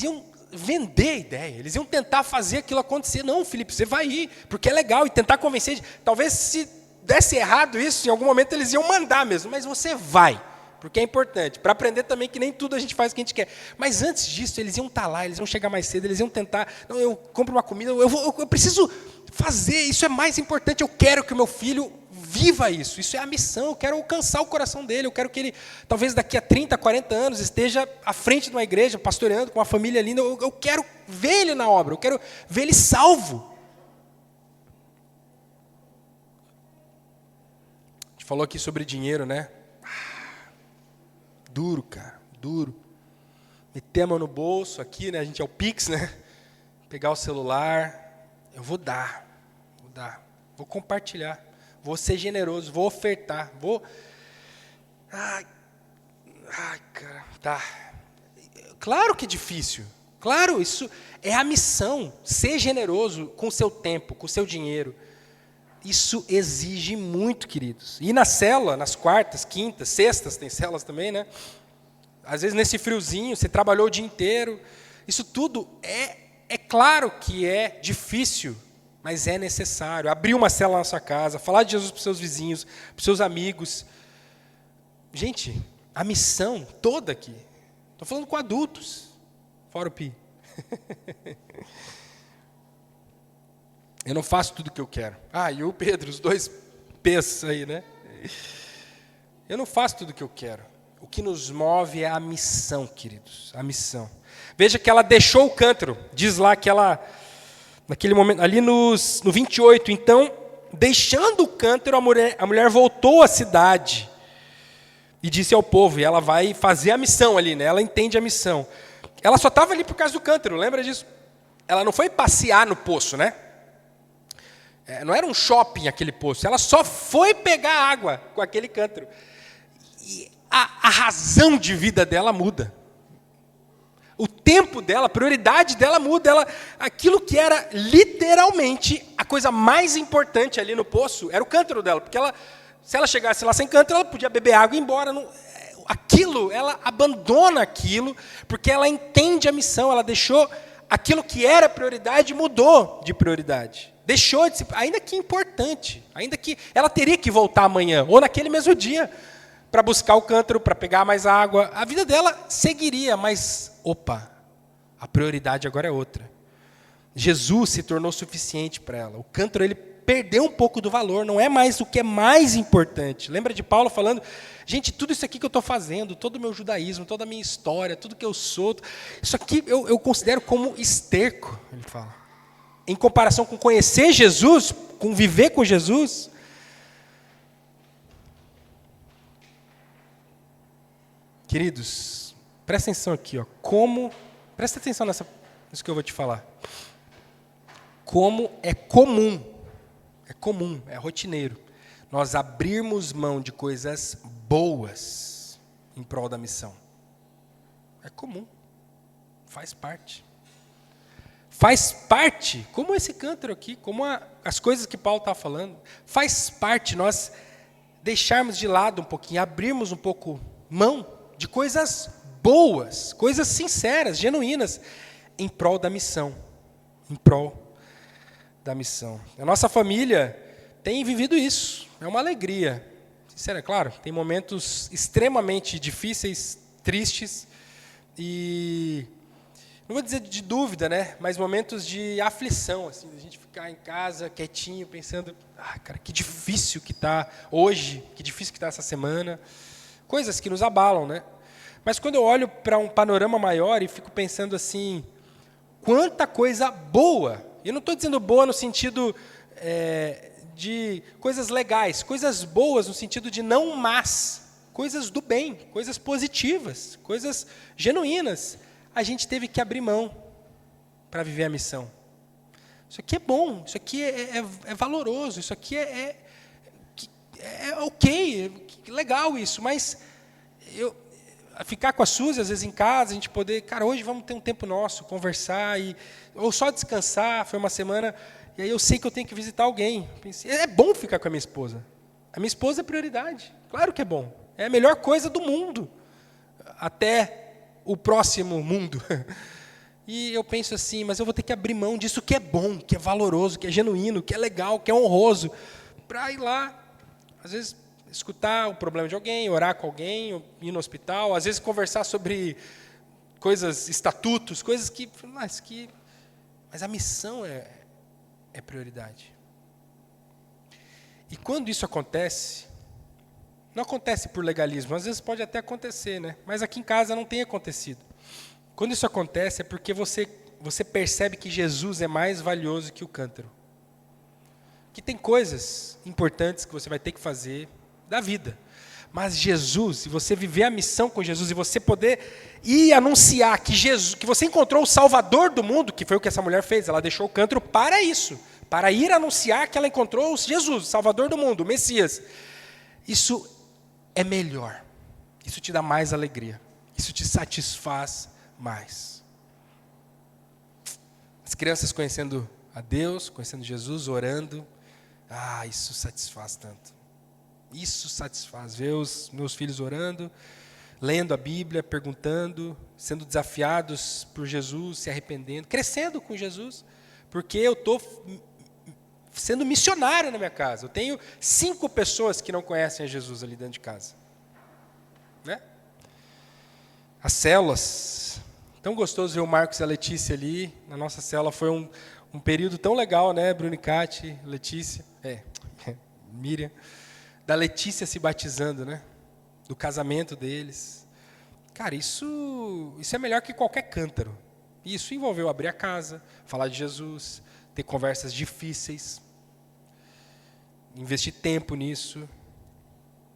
iam vender a ideia. Eles iam tentar fazer aquilo acontecer. Não, Felipe, você vai ir, porque é legal. E tentar convencer. Talvez se desse errado isso, em algum momento eles iam mandar mesmo. Mas você vai, porque é importante. Para aprender também que nem tudo a gente faz o que a gente quer. Mas antes disso, eles iam estar lá, eles iam chegar mais cedo, eles iam tentar. Não, eu compro uma comida, eu preciso fazer, isso é mais importante. Eu quero que o meu filho viva isso. Isso é a missão. Eu quero alcançar o coração dele. Eu quero que ele, talvez daqui a 30, 40 anos, esteja à frente de uma igreja, pastoreando com uma família linda. Eu quero ver ele na obra. Eu quero ver ele salvo. A gente falou aqui sobre dinheiro, né? Duro, cara. Duro. Meter a mão no bolso aqui, né? A gente é o Pix, né? Pegar o celular. Eu vou dar. Vou compartilhar. Vou ser generoso, vou ofertar, Ai, cara, tá. Claro que é difícil. Claro, isso é a missão. Ser generoso com o seu tempo, com o seu dinheiro. Isso exige muito, queridos. E na célula, nas quartas, quintas, sextas, tem células também, né? Às vezes nesse friozinho, você trabalhou o dia inteiro. Isso tudo é claro que é difícil. Mas é necessário. Abrir uma célula na sua casa, falar de Jesus para os seus vizinhos, para os seus amigos. Gente, a missão toda aqui. Estou falando com adultos, fora o Pi. Eu não faço tudo o que eu quero. E o Pedro, os 2 P's aí, né? Eu não faço tudo o que eu quero. O que nos move é a missão, queridos. A missão. Veja que ela deixou o cântaro. Diz lá que ela... Naquele momento, ali no 28, então, deixando o cântaro, a mulher voltou à cidade e disse ao povo, e ela vai fazer a missão ali, né? Ela entende a missão. Ela só estava ali por causa do cântaro, lembra disso? Ela não foi passear no poço, né? Não era um shopping aquele poço, ela só foi pegar água com aquele cântaro. E a razão de vida dela muda. O tempo dela, a prioridade dela muda. Aquilo que era literalmente a coisa mais importante ali no poço era o cântaro dela. Porque se ela chegasse lá sem cântaro, ela podia beber água e ir embora. Ela abandona aquilo, porque ela entende a missão. Ela deixou aquilo que era prioridade, mudou de prioridade. Deixou de ser, ainda que importante, ainda que ela teria que voltar amanhã, ou naquele mesmo dia, para buscar o cântaro, para pegar mais água. A vida dela seguiria, mas, a prioridade agora é outra. Jesus se tornou suficiente para ela. O cântaro, ele perdeu um pouco do valor, não é mais o que é mais importante. Lembra de Paulo falando, gente, tudo isso aqui que eu estou fazendo, todo o meu judaísmo, toda a minha história, tudo que eu sou, isso aqui eu considero como esterco, ele fala. Em comparação com conhecer Jesus, com viver com Jesus. Queridos, Presta atenção aqui, ó. Presta atenção nisso que eu vou te falar. Como é comum, é rotineiro, nós abrirmos mão de coisas boas em prol da missão. É comum, faz parte. Faz parte, como esse cântaro aqui, como as coisas que Paulo está falando, faz parte nós deixarmos de lado um pouquinho, abrirmos um pouco mão de coisas boas, coisas sinceras, genuínas, em prol da missão. Em prol da missão. A nossa família tem vivido isso, é uma alegria. Sincera, claro, tem momentos extremamente difíceis, tristes, e não vou dizer de dúvida, né? Mas momentos de aflição, assim, a gente ficar em casa quietinho, pensando, cara, que difícil que está hoje, que difícil que está essa semana. Coisas que nos abalam, né? Mas quando eu olho para um panorama maior e fico pensando assim, quanta coisa boa. E eu não estou dizendo boa no sentido de coisas legais, coisas boas no sentido de não más, coisas do bem, coisas positivas, coisas genuínas. A gente teve que abrir mão para viver a missão. Isso aqui é bom, isso aqui é valoroso, isso aqui é ok, é legal isso, mas ficar com a Suzy, às vezes em casa, a gente poder, cara, hoje vamos ter um tempo nosso, conversar, ou só descansar, foi uma semana, e aí eu sei que eu tenho que visitar alguém. Pensei, é bom ficar com a minha esposa. A minha esposa é prioridade, claro que é bom, é a melhor coisa do mundo, até o próximo mundo. E eu penso assim, mas eu vou ter que abrir mão disso que é bom, que é valoroso, que é genuíno, que é legal, que é honroso, para ir lá, às vezes, escutar o problema de alguém, orar com alguém, ir no hospital, às vezes conversar sobre coisas, estatutos, coisas que... Mas a missão é prioridade. E quando isso acontece, não acontece por legalismo, às vezes pode até acontecer, né? Mas aqui em casa não tem acontecido. Quando isso acontece é porque você percebe que Jesus é mais valioso que o cântaro. Que tem coisas importantes que você vai ter que fazer da vida. Mas Jesus, se você viver a missão com Jesus e você poder ir anunciar que você encontrou o Salvador do mundo, que foi o que essa mulher fez, ela deixou o cântaro para isso, para ir anunciar que ela encontrou Jesus, o Salvador do mundo, o Messias. Isso é melhor. Isso te dá mais alegria. Isso te satisfaz mais. As crianças conhecendo a Deus, conhecendo Jesus, orando, isso satisfaz tanto. Isso satisfaz. Ver os meus filhos orando, lendo a Bíblia, perguntando, sendo desafiados por Jesus, se arrependendo, crescendo com Jesus, porque eu estou sendo missionário na minha casa. Eu tenho 5 pessoas que não conhecem a Jesus ali dentro de casa. Né? As células. Tão gostoso ver o Marcos e a Letícia ali. Na nossa célula foi um período tão legal, né? Brunicati, Letícia, Miriam. Da Letícia se batizando, né? Do casamento deles. Cara, isso é melhor que qualquer cântaro. Isso envolveu abrir a casa, falar de Jesus, ter conversas difíceis, investir tempo nisso.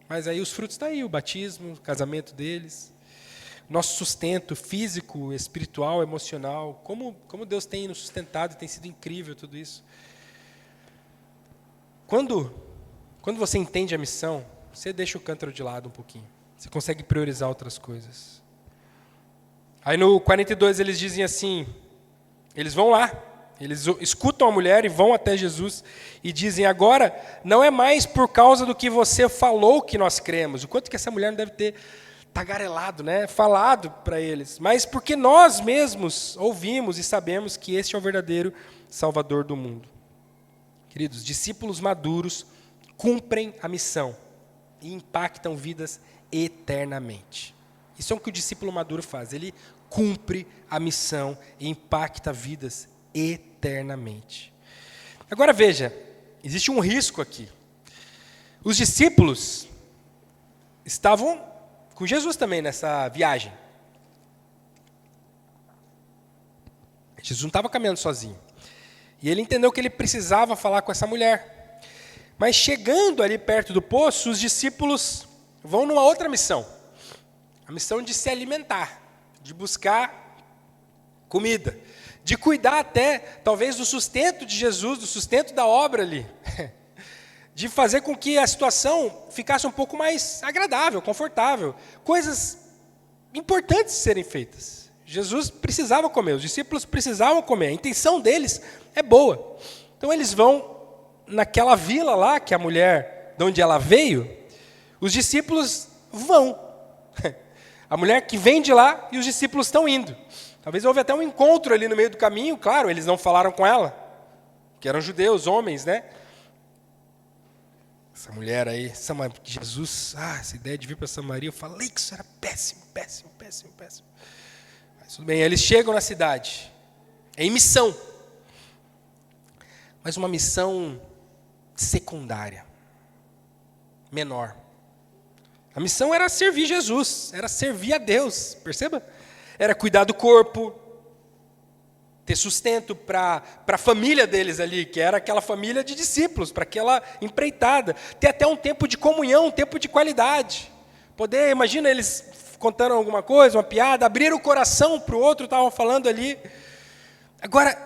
Mas aí os frutos estão aí, o batismo, o casamento deles, nosso sustento físico, espiritual, emocional, como Deus tem nos sustentado, tem sido incrível tudo isso. Quando você entende a missão, você deixa o cântaro de lado um pouquinho. Você consegue priorizar outras coisas. Aí no 42 eles dizem assim, eles vão lá, eles escutam a mulher e vão até Jesus e dizem, agora não é mais por causa do que você falou que nós cremos. O quanto que essa mulher não deve ter tagarelado, né? Falado para eles. Mas porque nós mesmos ouvimos e sabemos que este é o verdadeiro Salvador do mundo. Queridos, discípulos maduros cumprem a missão e impactam vidas eternamente. Isso é o que o discípulo maduro faz. Ele cumpre a missão e impacta vidas eternamente. Agora veja, existe um risco aqui. Os discípulos estavam com Jesus também nessa viagem. Jesus não estava caminhando sozinho. E ele entendeu que ele precisava falar com essa mulher. Mas chegando ali perto do poço, os discípulos vão numa outra missão. A missão de se alimentar. de buscar comida, de cuidar até, talvez, do sustento de Jesus, do sustento da obra ali, de fazer com que a situação ficasse um pouco mais agradável, confortável, coisas importantes de serem feitas. Jesus precisava comer, os discípulos precisavam comer, a intenção deles é boa. Então eles vão naquela vila lá, que a mulher, de onde ela veio, os discípulos vão. A mulher que vem de lá e os discípulos estão indo. Talvez houve até um encontro ali no meio do caminho, claro, eles não falaram com ela, que eram judeus, homens, né? Essa mulher aí, Jesus, essa ideia de vir para Samaria, eu falei que isso era péssimo. Mas tudo bem, eles chegam na cidade, em missão, mas uma missão secundária, menor. A missão era servir Jesus, era servir a Deus, perceba? Era cuidar do corpo, ter sustento para a família deles ali, que era aquela família de discípulos, para aquela empreitada. Ter até um tempo de comunhão, um tempo de qualidade. Poder, imagina eles contando alguma coisa, uma piada, abrir o coração para o outro, estavam falando ali. Agora,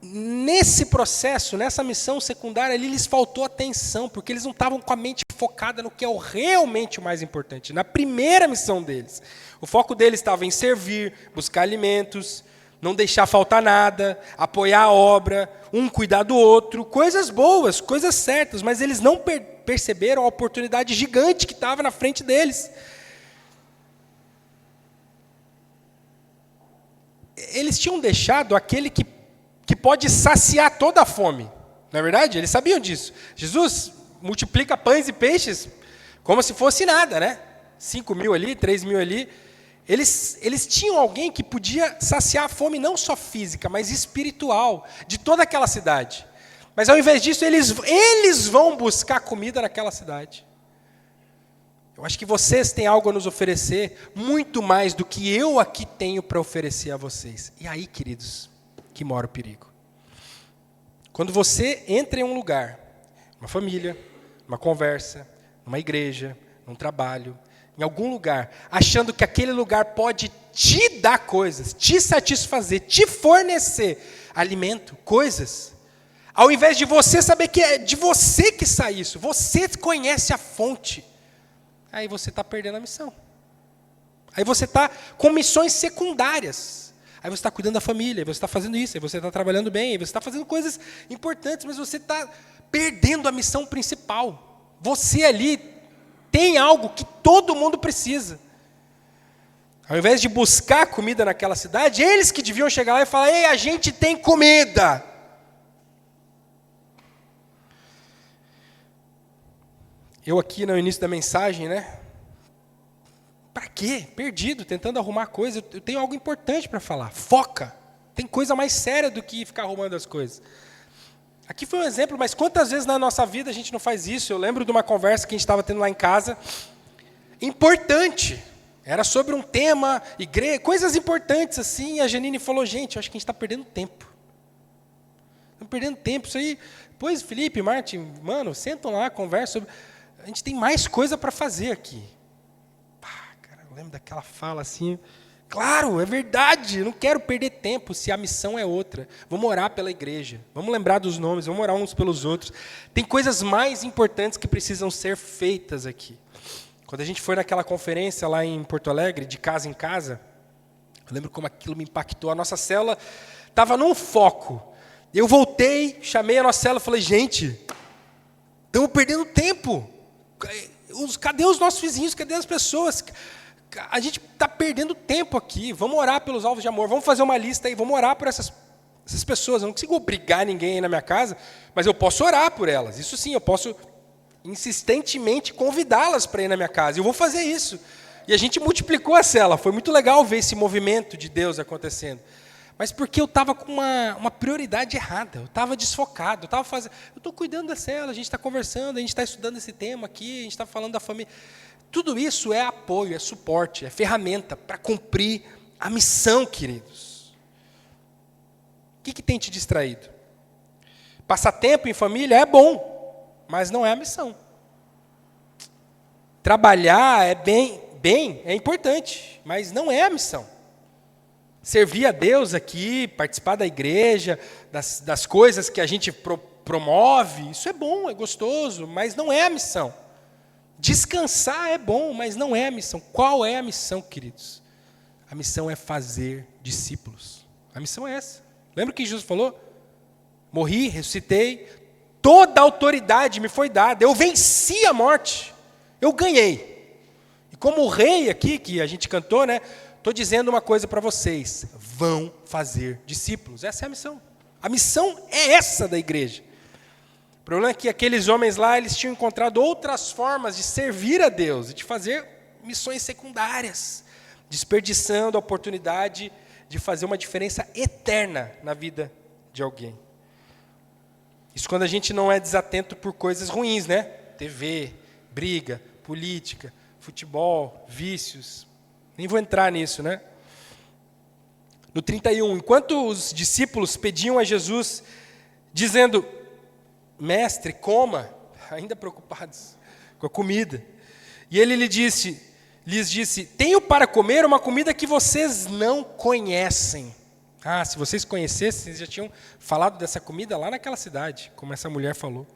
nesse processo, nessa missão secundária ali, lhes faltou atenção, porque eles não estavam com a mente focada no que é realmente o mais importante. Na primeira missão deles, o foco deles estava em servir, buscar alimentos, não deixar faltar nada, apoiar a obra, um cuidar do outro, coisas boas, coisas certas, mas eles não perceberam a oportunidade gigante que estava na frente deles. Eles tinham deixado aquele que pode saciar toda a fome, não é verdade? Eles sabiam disso. Jesus multiplica pães e peixes como se fosse nada, né? 5.000 ali, 3.000 ali. Eles tinham alguém que podia saciar a fome não só física, mas espiritual, de toda aquela cidade. Mas ao invés disso, eles vão buscar comida naquela cidade. Eu acho que vocês têm algo a nos oferecer, muito mais do que eu aqui tenho para oferecer a vocês. E aí, queridos, que mora o perigo. Quando você entra em um lugar, uma família, uma conversa, numa igreja, num trabalho, em algum lugar, achando que aquele lugar pode te dar coisas, te satisfazer, te fornecer alimento, coisas, ao invés de você saber que é de você que sai isso, você conhece a fonte, aí você está perdendo a missão. Aí você está com missões secundárias. Aí você está cuidando da família, aí você está fazendo isso, aí você está trabalhando bem, aí você está fazendo coisas importantes, mas você está perdendo a missão principal. Você ali tem algo que todo mundo precisa. Ao invés de buscar comida naquela cidade, eles que deviam chegar lá e falar: ei, a gente tem comida. Eu aqui no início da mensagem, né? Para quê? Perdido, tentando arrumar coisa. Eu tenho algo importante para falar. Foca. Tem coisa mais séria do que ficar arrumando as coisas. Aqui foi um exemplo, mas quantas vezes na nossa vida a gente não faz isso? Eu lembro de uma conversa que a gente estava tendo lá em casa. Importante. Era sobre um tema, igreja, coisas importantes assim. E a Janine falou: gente, eu acho que a gente está perdendo tempo. Estamos perdendo tempo. Isso aí. Pois, Felipe, Martin, mano, sentam lá, conversam sobre. A gente tem mais coisa para fazer aqui. Eu lembro daquela fala assim, claro, é verdade, eu não quero perder tempo se a missão é outra. Vamos orar pela igreja, vamos lembrar dos nomes, vamos orar uns pelos outros. Tem coisas mais importantes que precisam ser feitas aqui. Quando a gente foi naquela conferência lá em Porto Alegre, de casa em casa, eu lembro como aquilo me impactou. A nossa célula estava num foco. Eu voltei, chamei a nossa célula e falei: gente, estamos perdendo tempo. Cadê os nossos vizinhos? Cadê as pessoas? A gente está perdendo tempo aqui. Vamos orar pelos alvos de amor. Vamos fazer uma lista aí. Vamos orar por essas pessoas. Eu não consigo obrigar ninguém aí na minha casa, mas eu posso orar por elas. Isso sim, eu posso insistentemente convidá-las para ir na minha casa. Eu vou fazer isso. E a gente multiplicou a célula. Foi muito legal ver esse movimento de Deus acontecendo. Mas porque eu estava com uma prioridade errada. Eu estava desfocado. Eu estou cuidando da célula, a gente está conversando, a gente está estudando esse tema aqui, a gente está falando da família. Tudo isso é apoio, é suporte, é ferramenta para cumprir a missão, queridos. O que tem te distraído? Passar tempo em família é bom, mas não é a missão. Trabalhar é bem, é importante, mas não é a missão. servir a Deus aqui, participar da igreja, das coisas que a gente promove, isso é bom, é gostoso, mas não é a missão. Descansar é bom, mas não é a missão. Qual é a missão, queridos? A missão é fazer discípulos. A missão é essa. Lembra o que Jesus falou? Morri, ressuscitei, toda a autoridade me foi dada, eu venci a morte, eu ganhei. E como rei aqui, que a gente cantou, né? Estou dizendo uma coisa para vocês, vão fazer discípulos, essa é a missão. A missão é essa da igreja. O problema é que aqueles homens lá, eles tinham encontrado outras formas de servir a Deus e de fazer missões secundárias, desperdiçando a oportunidade de fazer uma diferença eterna na vida de alguém. Isso quando a gente não é desatento por coisas ruins, né? TV, briga, política, futebol, vícios. Nem vou entrar nisso, né? No 31, enquanto os discípulos pediam a Jesus, dizendo, mestre, coma, ainda preocupados com a comida. E ele lhes disse, tenho para comer uma comida que vocês não conhecem. Ah, se vocês conhecessem, vocês já tinham falado dessa comida lá naquela cidade, como essa mulher falou.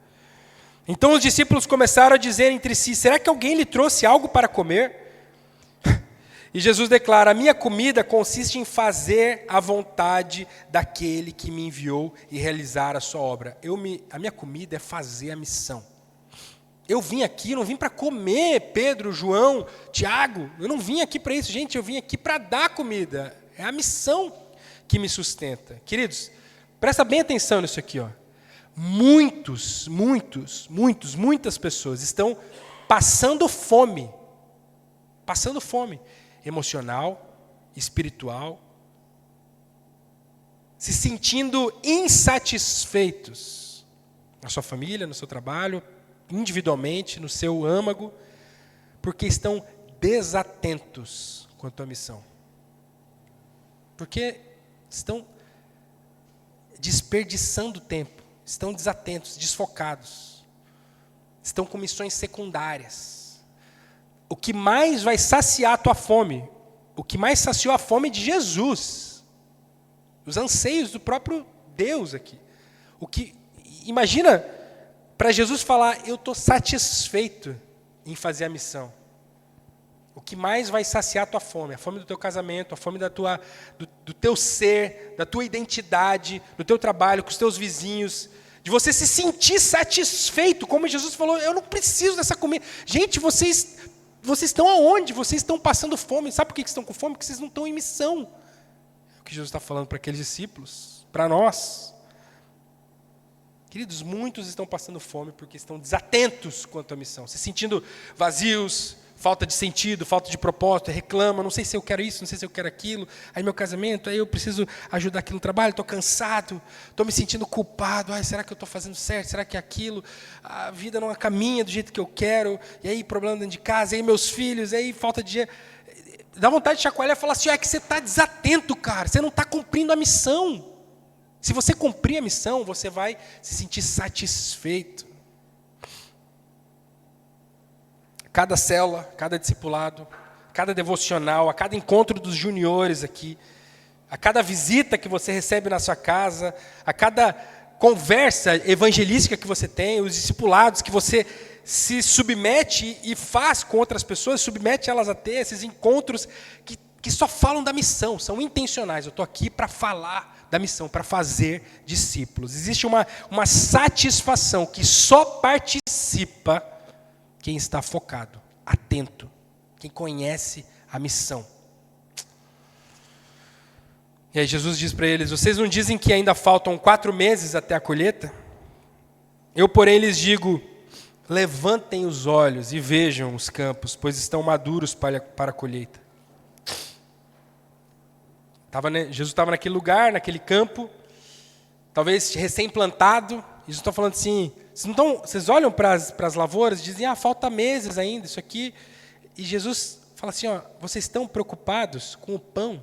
Então os discípulos começaram a dizer entre si, será que alguém lhe trouxe algo para comer? E Jesus declara, a minha comida consiste em fazer a vontade daquele que me enviou e realizar a sua obra. A minha comida é fazer a missão. Eu vim aqui, não vim para comer, Pedro, João, Tiago, eu não vim aqui para isso, gente, eu vim aqui para dar comida. É a missão que me sustenta. Queridos, presta bem atenção nisso aqui, ó. Muitas pessoas estão passando fome emocional, espiritual, se sentindo insatisfeitos na sua família, no seu trabalho, individualmente, no seu âmago, porque estão desatentos quanto à missão. Porque estão desperdiçando tempo, estão desatentos, desfocados, estão com missões secundárias. O que mais vai saciar a tua fome, o que mais saciou a fome de Jesus, os anseios do próprio Deus aqui. Imagina, para Jesus falar, eu estou satisfeito em fazer a missão. O que mais vai saciar a tua fome? A fome do teu casamento, a fome do teu ser, da tua identidade, do teu trabalho, com os teus vizinhos, de você se sentir satisfeito, como Jesus falou, eu não preciso dessa comida. Gente, vocês estão aonde? Vocês estão passando fome. Sabe por que estão com fome? Porque vocês não estão em missão. É o que Jesus está falando para aqueles discípulos, para nós. Queridos, muitos estão passando fome porque estão desatentos quanto à missão, se sentindo vazios, falta de sentido, falta de propósito, reclamam, não sei se eu quero isso, não sei se eu quero aquilo, aí meu casamento, aí eu preciso ajudar aqui no trabalho, estou cansado, estou me sentindo culpado, será que eu estou fazendo certo, será que é aquilo, a vida não caminha do jeito que eu quero, e aí problema dentro de casa, e aí meus filhos, e aí falta de dinheiro. Dá vontade de chacoalhar e falar assim, é que você está desatento, cara, você não está cumprindo a missão. Se você cumprir a missão, você vai se sentir satisfeito. Cada célula, cada discipulado, cada devocional, a cada encontro dos juniores aqui, a cada visita que você recebe na sua casa, a cada conversa evangelística que você tem, os discipulados que você se submete e faz com outras pessoas, submete elas a ter esses encontros que só falam da missão, são intencionais. Eu estou aqui para falar da missão, para fazer discípulos. Existe uma satisfação que só participa quem está focado, atento, quem conhece a missão. E aí Jesus diz para eles, vocês não dizem que ainda faltam 4 meses até a colheita? Eu, porém, lhes digo, levantem os olhos e vejam os campos, pois estão maduros para a colheita. Jesus estava naquele lugar, naquele campo, talvez recém-plantado, e Jesus está falando assim, vocês olham para as lavouras e dizem, falta meses ainda, isso aqui, e Jesus fala assim, vocês estão preocupados com o pão,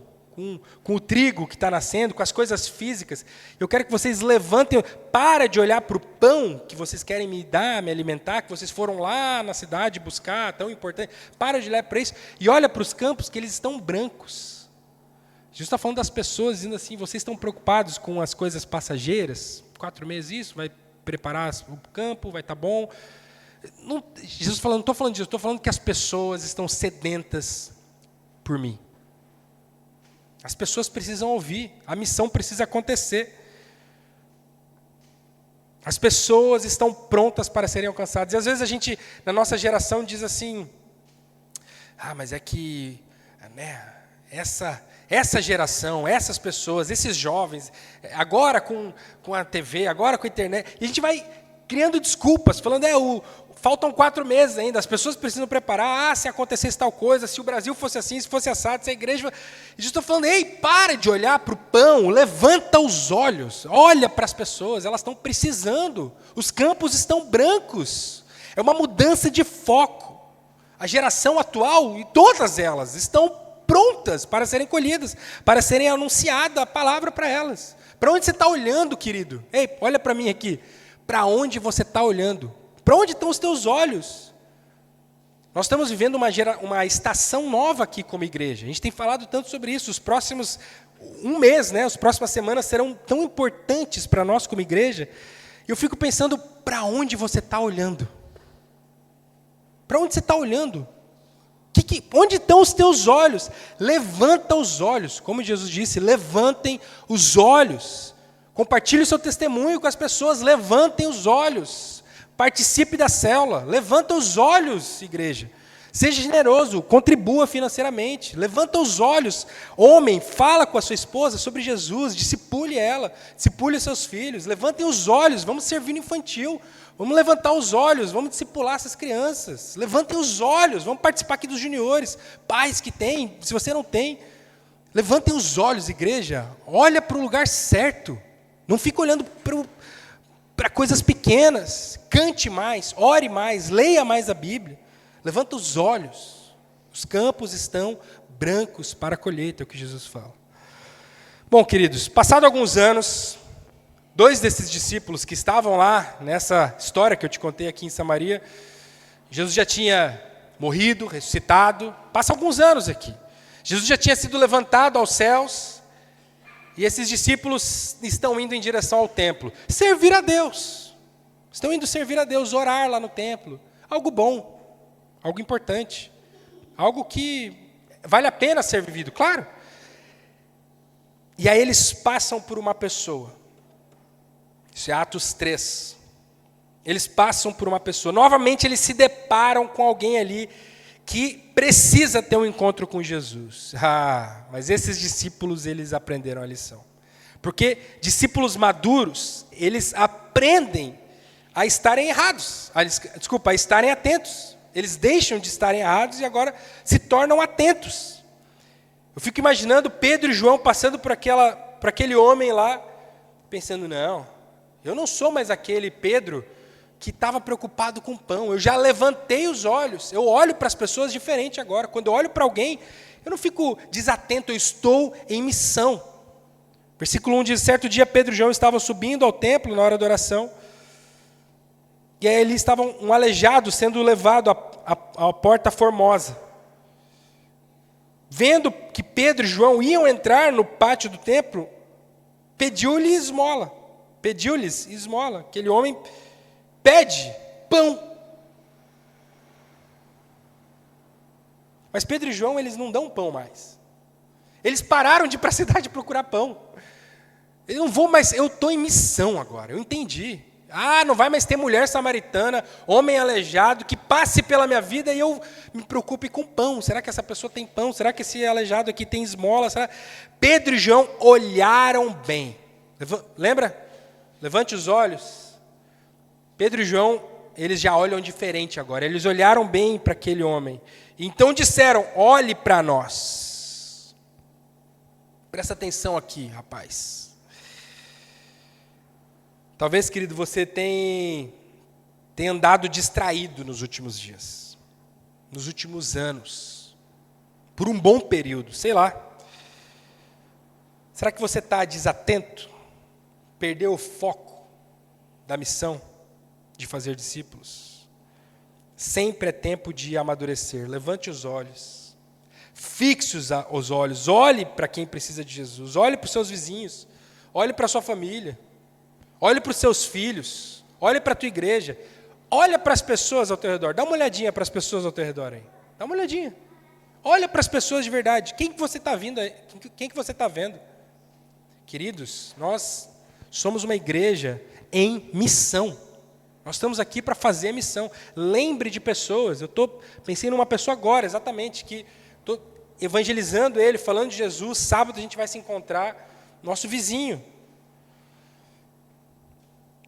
com o trigo que está nascendo, com as coisas físicas, eu quero que vocês levantem, para de olhar para o pão que vocês querem me dar, me alimentar, que vocês foram lá na cidade buscar, tão importante, para de olhar para isso, e olha para os campos que eles estão brancos. Jesus está falando das pessoas, dizendo assim, vocês estão preocupados com as coisas passageiras? 4 meses isso, vai preparar o campo, vai estar bom. Não, Jesus falando, não estou falando disso, estou falando que as pessoas estão sedentas por mim. As pessoas precisam ouvir, a missão precisa acontecer. As pessoas estão prontas para serem alcançadas. E às vezes a gente, na nossa geração, diz assim, mas é que essa geração, essas pessoas, esses jovens, agora com a TV, agora com a internet, e a gente vai criando desculpas, falando, faltam 4 meses ainda, as pessoas precisam preparar, se acontecesse tal coisa, se o Brasil fosse assim, se fosse assado, se a igreja... E Jesus está falando, para de olhar para o pão, levanta os olhos, olha para as pessoas, elas estão precisando, os campos estão brancos, é uma mudança de foco. A geração atual, e todas elas, estão prontas para serem colhidas, para serem anunciada a palavra para elas. Para onde você está olhando, querido? Olha para mim aqui, para onde você está olhando? Para onde estão os teus olhos? Nós estamos vivendo uma estação nova aqui como igreja. A gente tem falado tanto sobre isso. Os próximos mês, as próximas semanas serão tão importantes para nós como igreja. E eu fico pensando, para onde você está olhando? Para onde você está olhando? Onde estão os teus olhos? Levanta os olhos. Como Jesus disse, levantem os olhos. Compartilhe o seu testemunho com as pessoas. Levantem os olhos. Participe da célula, levanta os olhos, igreja. Seja generoso, contribua financeiramente. Levanta os olhos. Homem, fala com a sua esposa sobre Jesus, discipule ela, discipule os seus filhos. Levantem os olhos, vamos servir no infantil. Vamos levantar os olhos, vamos discipular essas crianças. Levantem os olhos, vamos participar aqui dos juniores. Pais que têm, se você não tem. Levantem os olhos, igreja. Olha para o lugar certo. Não fica olhando para coisas pequenas. Cante mais, ore mais, leia mais a Bíblia. Levanta os olhos. Os campos estão brancos para a colheita, é o que Jesus fala. Bom, queridos, passado alguns anos, 2 desses discípulos que estavam lá, nessa história que eu te contei aqui em Samaria, Jesus já tinha morrido, ressuscitado, passa alguns anos aqui. Jesus já tinha sido levantado aos céus, e esses discípulos estão indo em direção ao templo, servir a Deus. Estão indo servir a Deus, orar lá no templo. Algo bom, algo importante, algo que vale a pena ser vivido, claro. E aí eles passam por uma pessoa. Isso é Atos 3. Eles passam por uma pessoa. Novamente eles se deparam com alguém ali que precisa ter um encontro com Jesus. Mas esses discípulos, eles aprenderam a lição. Porque discípulos maduros, eles aprendem a estarem errados. A estarem atentos. Eles deixam de estarem errados e agora se tornam atentos. Eu fico imaginando Pedro e João passando por aquele homem lá, pensando, não, eu não sou mais aquele Pedro que estava preocupado com pão. Eu já levantei os olhos. Eu olho para as pessoas diferente agora. Quando eu olho para alguém, eu não fico desatento, eu estou em missão. Versículo 1 diz, certo dia Pedro e João estavam subindo ao templo na hora da oração. E aí eles estavam um aleijado sendo levado à porta formosa. Vendo que Pedro e João iam entrar no pátio do templo, pediu-lhes esmola. Aquele homem pede pão. Mas Pedro e João, eles não dão pão mais. Eles pararam de ir para a cidade procurar pão. Eu não vou mais, eu estou em missão agora, eu entendi. Não vai mais ter mulher samaritana, homem aleijado, que passe pela minha vida e eu me preocupe com pão. Será que essa pessoa tem pão? Será que esse aleijado aqui tem esmola? Pedro e João olharam bem. Lembra? Levante os olhos. Pedro e João, eles já olham diferente agora. Eles olharam bem para aquele homem. Então disseram, olhe para nós. Presta atenção aqui, rapaz. Talvez, querido, você tenha andado distraído nos últimos dias, nos últimos anos, por um bom período, sei lá. Será que você está desatento? Perdeu o foco da missão de fazer discípulos? Sempre é tempo de amadurecer. Levante os olhos. fixos os olhos. Olhe para quem precisa de Jesus. Olhe para os seus vizinhos. Olhe para a sua família. Olhe para os seus filhos. Olhe para a tua igreja. Olha para as pessoas ao teu redor. Dá uma olhadinha para as pessoas ao teu redor aí. Dá uma olhadinha. Olha para as pessoas de verdade. Quem que você está vindo? Quem que você está vendo? Queridos, nós somos uma igreja em missão. Nós estamos aqui para fazer a missão. Lembre de pessoas. Eu pensei numa pessoa agora, exatamente, que estou evangelizando ele, falando de Jesus. Sábado a gente vai se encontrar. Nosso vizinho.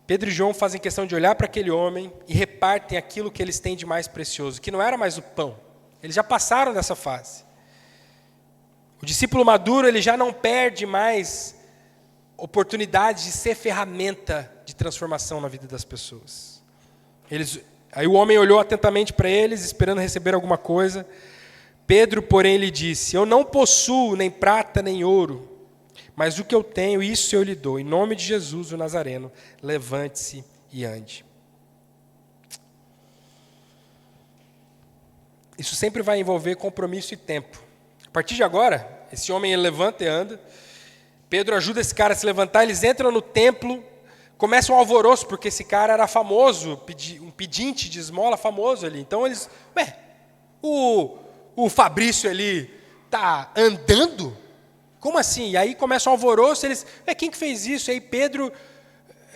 Pedro e João fazem questão de olhar para aquele homem e repartem aquilo que eles têm de mais precioso, que não era mais o pão. Eles já passaram dessa fase. O discípulo maduro, ele já não perde mais oportunidade de ser ferramenta de transformação na vida das pessoas. Aí o homem olhou atentamente para eles, esperando receber alguma coisa. Pedro, porém, lhe disse: eu não possuo nem prata nem ouro, mas o que eu tenho, isso eu lhe dou. Em nome de Jesus, o Nazareno, levante-se e ande. Isso sempre vai envolver compromisso e tempo. A partir de agora, esse homem ele levanta e anda. Pedro ajuda esse cara a se levantar, eles entram no templo, começa um alvoroço, porque esse cara era famoso, um pedinte de esmola famoso ali. Então eles, o Fabrício ali está andando? Como assim? E aí começa um alvoroço, eles, quem que fez isso? E aí Pedro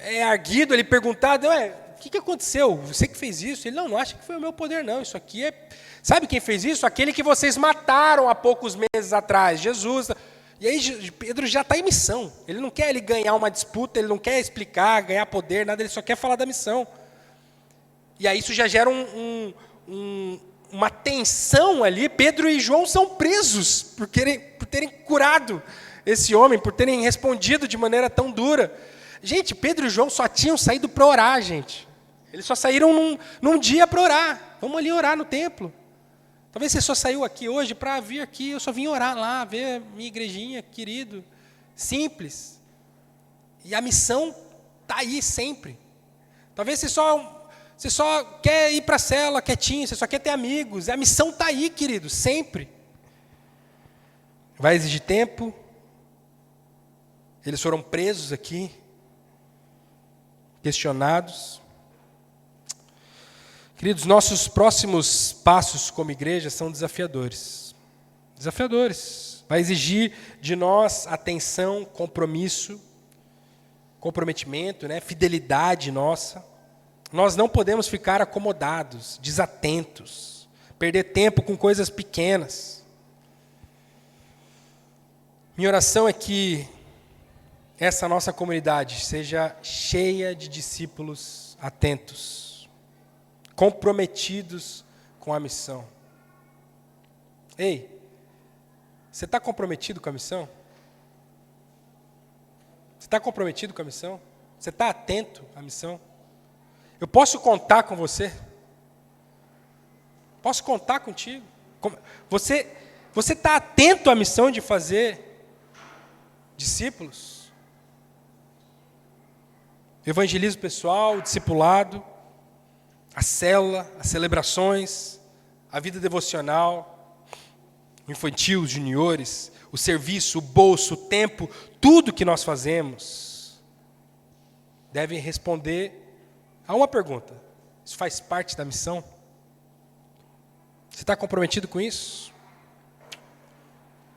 é erguido, ele perguntado, o que aconteceu? Você que fez isso? Ele, não acha que foi o meu poder não, isso aqui é... Sabe quem fez isso? Aquele que vocês mataram há poucos meses atrás, Jesus. E aí Pedro já está em missão, ele não quer ganhar uma disputa, ele não quer explicar, ganhar poder, nada, ele só quer falar da missão. E aí isso já gera uma tensão ali. Pedro e João são presos por terem curado esse homem, por terem respondido de maneira tão dura. Gente, Pedro e João só tinham saído para orar, gente. Eles só saíram num dia para orar. Vamos ali orar no templo. Talvez você só saiu aqui hoje para vir aqui, eu só vim orar lá, ver minha igrejinha, querido. Simples. E a missão está aí sempre. Talvez você só quer ir para a cela quietinho, você só quer ter amigos. A missão está aí, querido, sempre. Vai exigir tempo. Eles foram presos aqui, questionados. Queridos, nossos próximos passos como igreja são desafiadores. Desafiadores. Vai exigir de nós atenção, comprometimento, fidelidade nossa. Nós não podemos ficar acomodados, desatentos, perder tempo com coisas pequenas. Minha oração é que essa nossa comunidade seja cheia de discípulos atentos, comprometidos com a missão. Ei, você está comprometido com a missão? Você está comprometido com a missão? Você está atento à missão? Eu posso contar com você? Posso contar contigo? Você está atento à missão de fazer discípulos? Evangelismo pessoal, discipulado, a célula, as celebrações, a vida devocional, infantil, juniores, o serviço, o bolso, o tempo, tudo que nós fazemos deve responder a uma pergunta: isso faz parte da missão? Você está comprometido com isso?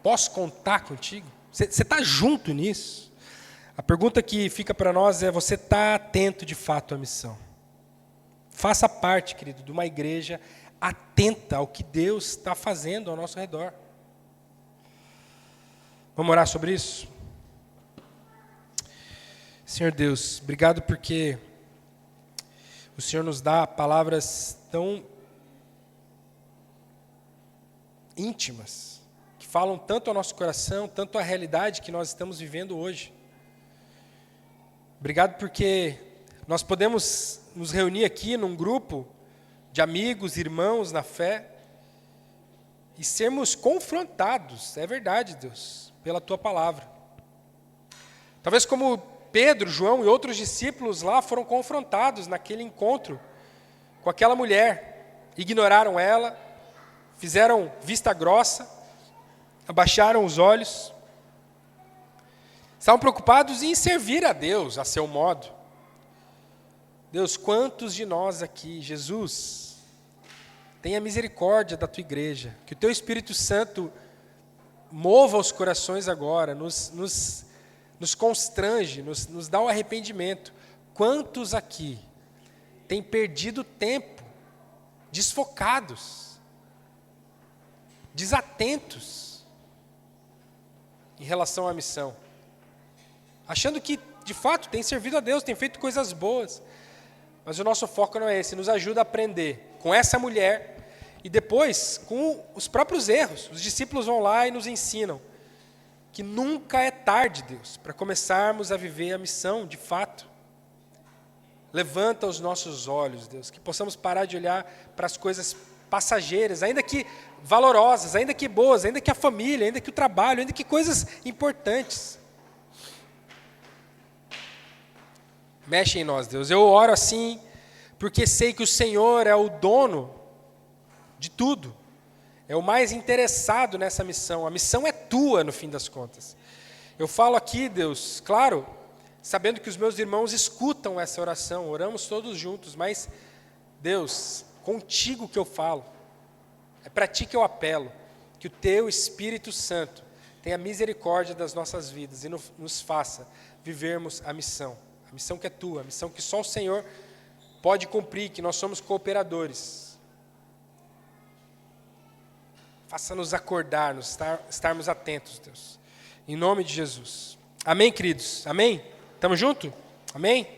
Posso contar contigo? Você está junto nisso? A pergunta que fica para nós é: você está atento de fato à missão? Faça parte, querido, de uma igreja atenta ao que Deus está fazendo ao nosso redor. Vamos orar sobre isso? Senhor Deus, obrigado porque o Senhor nos dá palavras tão íntimas, que falam tanto ao nosso coração, tanto à realidade que nós estamos vivendo hoje. Obrigado porque nós podemos nos reunir aqui num grupo de amigos, irmãos na fé, e sermos confrontados, é verdade, Deus, pela Tua palavra. Talvez como Pedro, João e outros discípulos lá foram confrontados naquele encontro com aquela mulher, ignoraram ela, fizeram vista grossa, abaixaram os olhos, estavam preocupados em servir a Deus a seu modo. Deus, quantos de nós aqui, Jesus, tenha misericórdia da tua igreja, que o teu Espírito Santo mova os corações agora, nos constrange, nos dá o arrependimento. Quantos aqui têm perdido tempo, desfocados, desatentos em relação à missão, achando que, de fato, tem servido a Deus, tem feito coisas boas, mas o nosso foco não é esse. Nos ajuda a aprender com essa mulher e depois com os próprios erros. Os discípulos vão lá e nos ensinam que nunca é tarde, Deus, para começarmos a viver a missão de fato. Levanta os nossos olhos, Deus, que possamos parar de olhar para as coisas passageiras, ainda que valorosas, ainda que boas, ainda que a família, ainda que o trabalho, ainda que coisas importantes. Mexe em nós, Deus. Eu oro assim, porque sei que o Senhor é o dono de tudo. É o mais interessado nessa missão. A missão é tua, no fim das contas. Eu falo aqui, Deus, claro, sabendo que os meus irmãos escutam essa oração, oramos todos juntos, mas, Deus, contigo que eu falo, é para ti que eu apelo, que o teu Espírito Santo tenha misericórdia das nossas vidas e nos faça vivermos a missão que é tua, a missão que só o Senhor pode cumprir, que nós somos cooperadores. Faça-nos acordar, estarmos atentos, Deus. Em nome de Jesus. Amém, queridos? Amém? Tamo junto? Amém?